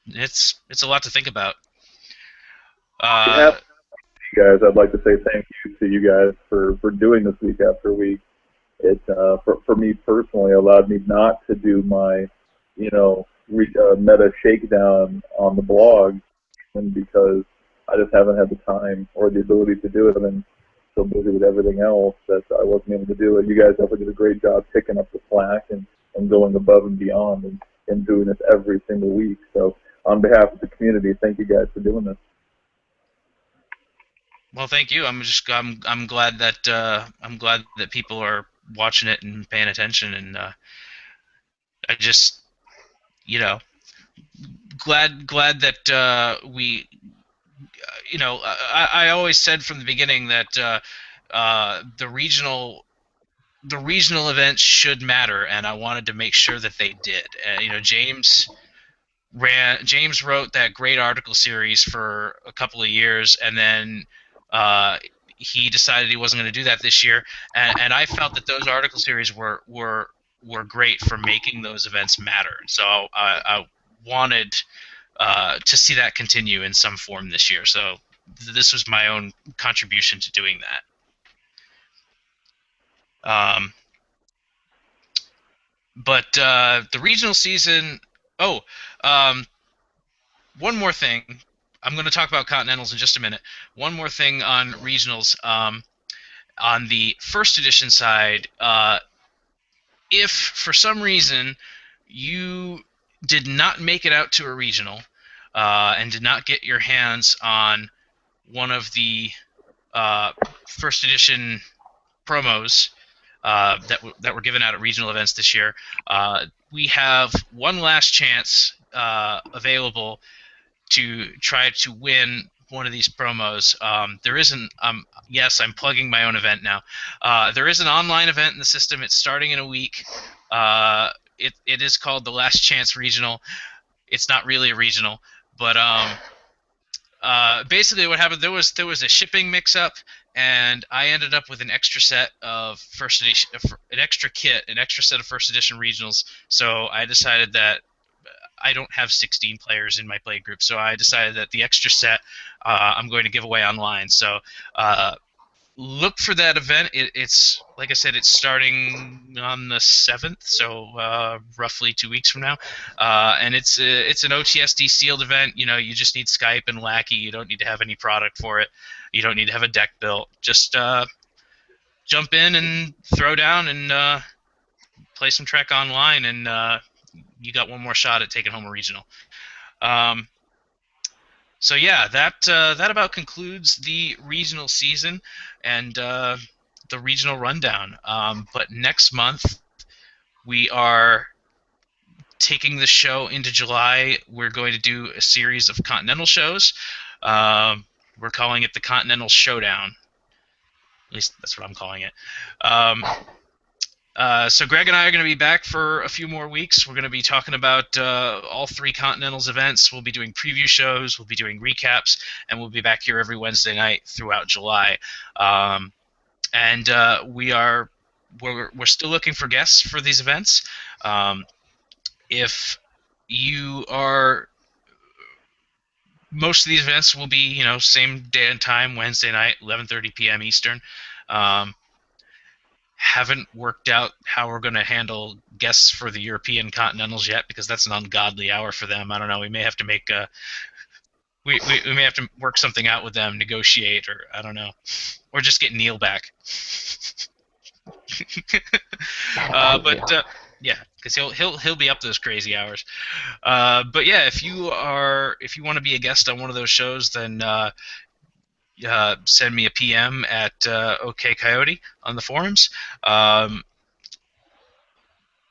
it's a lot to think about. Uh, behalf of you guys, I'd like to say thank you to you guys for doing this week after week. It for me personally allowed me not to do my meta shakedown on the blog, and because I just haven't had the time or the ability to do it. I've been so busy with everything else that I wasn't able to do it. You guys definitely did a great job picking up the slack and going above and beyond and doing this every single week. So on behalf of the community, thank you guys for doing this. well, thank you. I'm glad that people are watching it and paying attention, and I just you know glad that we I always said from the beginning that the regional events should matter, and I wanted to make sure that they did. James wrote that great article series for a couple of years, and then uh, he decided he wasn't going to do that this year. And I felt that those article series were great for making those events matter. So I wanted to see that continue in some form this year. So this was my own contribution to doing that. But the regional season. Oh, um, one more thing. I'm going to talk about Continentals in just a minute. One more thing on regionals. On the first edition side, if for some reason you did not make it out to a regional and did not get your hands on one of the first edition promos that were given out at regional events this year, we have one last chance available to try to win one of these promos. There isn't. Yes, I'm plugging my own event now. There is an online event in the system. It's starting in a week. It is called the Last Chance Regional. It's not really a regional, but basically what happened, there was a shipping mix-up, and I ended up with an extra set of first edition, an extra kit, an extra set of first edition regionals. So I decided that I don't have 16 players in my play group, so I decided that the extra set I'm going to give away online. So look for that event. It's like I said, it's starting on the 7th, so roughly 2 weeks from now, and it's an OTSD sealed event. You just need Skype and Lackey. You don't need to have any product for it. You don't need to have a deck built. Just jump in and throw down and play some Trek online, and you got one more shot at taking home a regional. So yeah, that about concludes the regional season and the regional rundown. But next month we are taking the show into July. We're going to do a series of continental shows. We're calling it the Continental Showdown. At least that's what I'm calling it. So Greg and I are going to be back for a few more weeks. We're going to be talking about all 3 Continentals events. We'll be doing preview shows. We'll be doing recaps, and we'll be back here every Wednesday night throughout July. And we're still looking for guests for these events. If you are, most of these events will be same day and time, Wednesday night, 11:30 p.m. Eastern. Haven't worked out how we're going to handle guests for the European Continentals yet, because that's an ungodly hour for them. I don't know. We may have to make we may have to work something out with them, negotiate, or I don't know, or just get Neil back. But yeah, because he'll be up those crazy hours. But yeah, if you want to be a guest on one of those shows, then send me a PM at OK Coyote on the forums.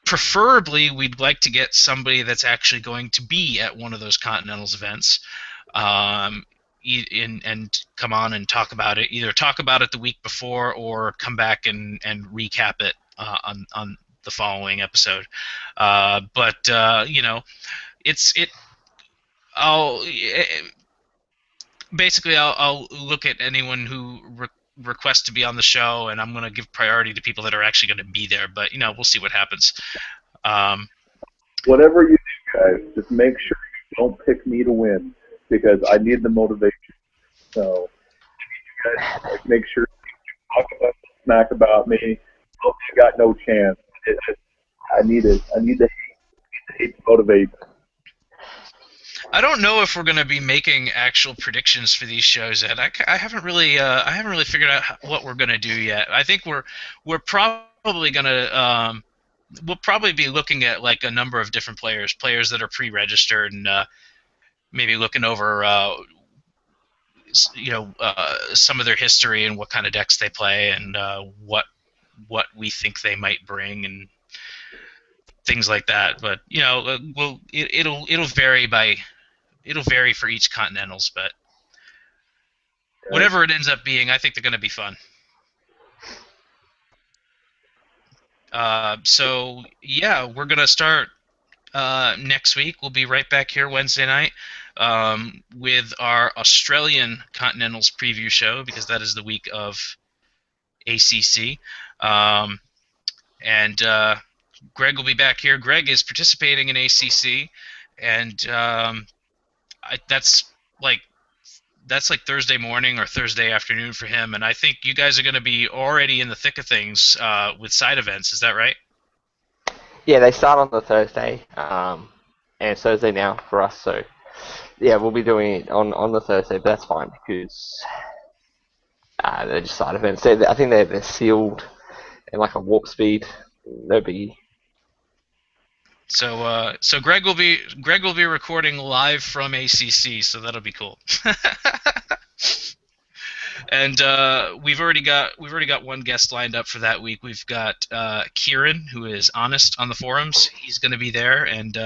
Preferably, we'd like to get somebody that's actually going to be at one of those Continentals events, and come on and talk about it. Either talk about it the week before, or come back and recap it on the following episode. But I'll look at anyone who requests to be on the show, and I'm going to give priority to people that are actually going to be there. But we'll see what happens. Whatever you do, guys, just make sure you don't pick me to win, because I need the motivation. So you guys like make sure you talk about smack about me. Oh, you got no chance. I need it. I need the hate to motivate. I don't know if we're going to be making actual predictions for these shows yet. I haven't really figured out what we're going to do yet. I think we're probably going to we'll probably be looking at like a number of different players that are pre-registered, and maybe looking over some of their history and what kind of decks they play, and what we think they might bring, and things like that. But it'll vary for each Continentals, but whatever it ends up being, I think they're going to be fun. So yeah, we're going to start next week. We'll be right back here Wednesday night with our Australian Continentals preview show, because that is the week of ACC. And Greg will be back here. Greg is participating in ACC, and that's like Thursday morning or Thursday afternoon for him. And I think you guys are going to be already in the thick of things with side events. Is that right? Yeah, they start on the Thursday, and it's Thursday now for us. So yeah, we'll be doing it on the Thursday, but that's fine because they're just side events. I think they're sealed and like a warp speed. No biggie. So Greg will be recording live from ACC, so that'll be cool. And we've already got one guest lined up for that week. We've got Kieran, who is honest on the forums. He's going to be there, and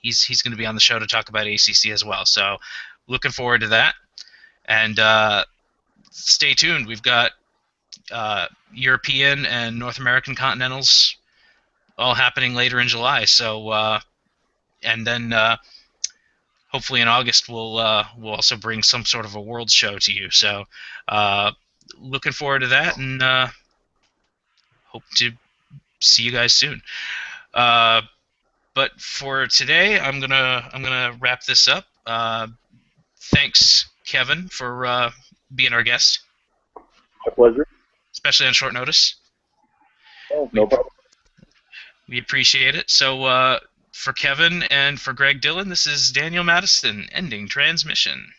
he's going to be on the show to talk about ACC as well. So looking forward to that. And stay tuned. We've got European and North American Continentals all happening later in July. So and then hopefully in August we'll also bring some sort of a world show to you. So looking forward to that, and hope to see you guys soon. But for today, I'm gonna wrap this up. Thanks, Kevin, for being our guest. My pleasure. Especially on short notice. Oh, no problem. We appreciate it. So for Kevin and for Greg Dillon, this is Daniel Madison ending transmission.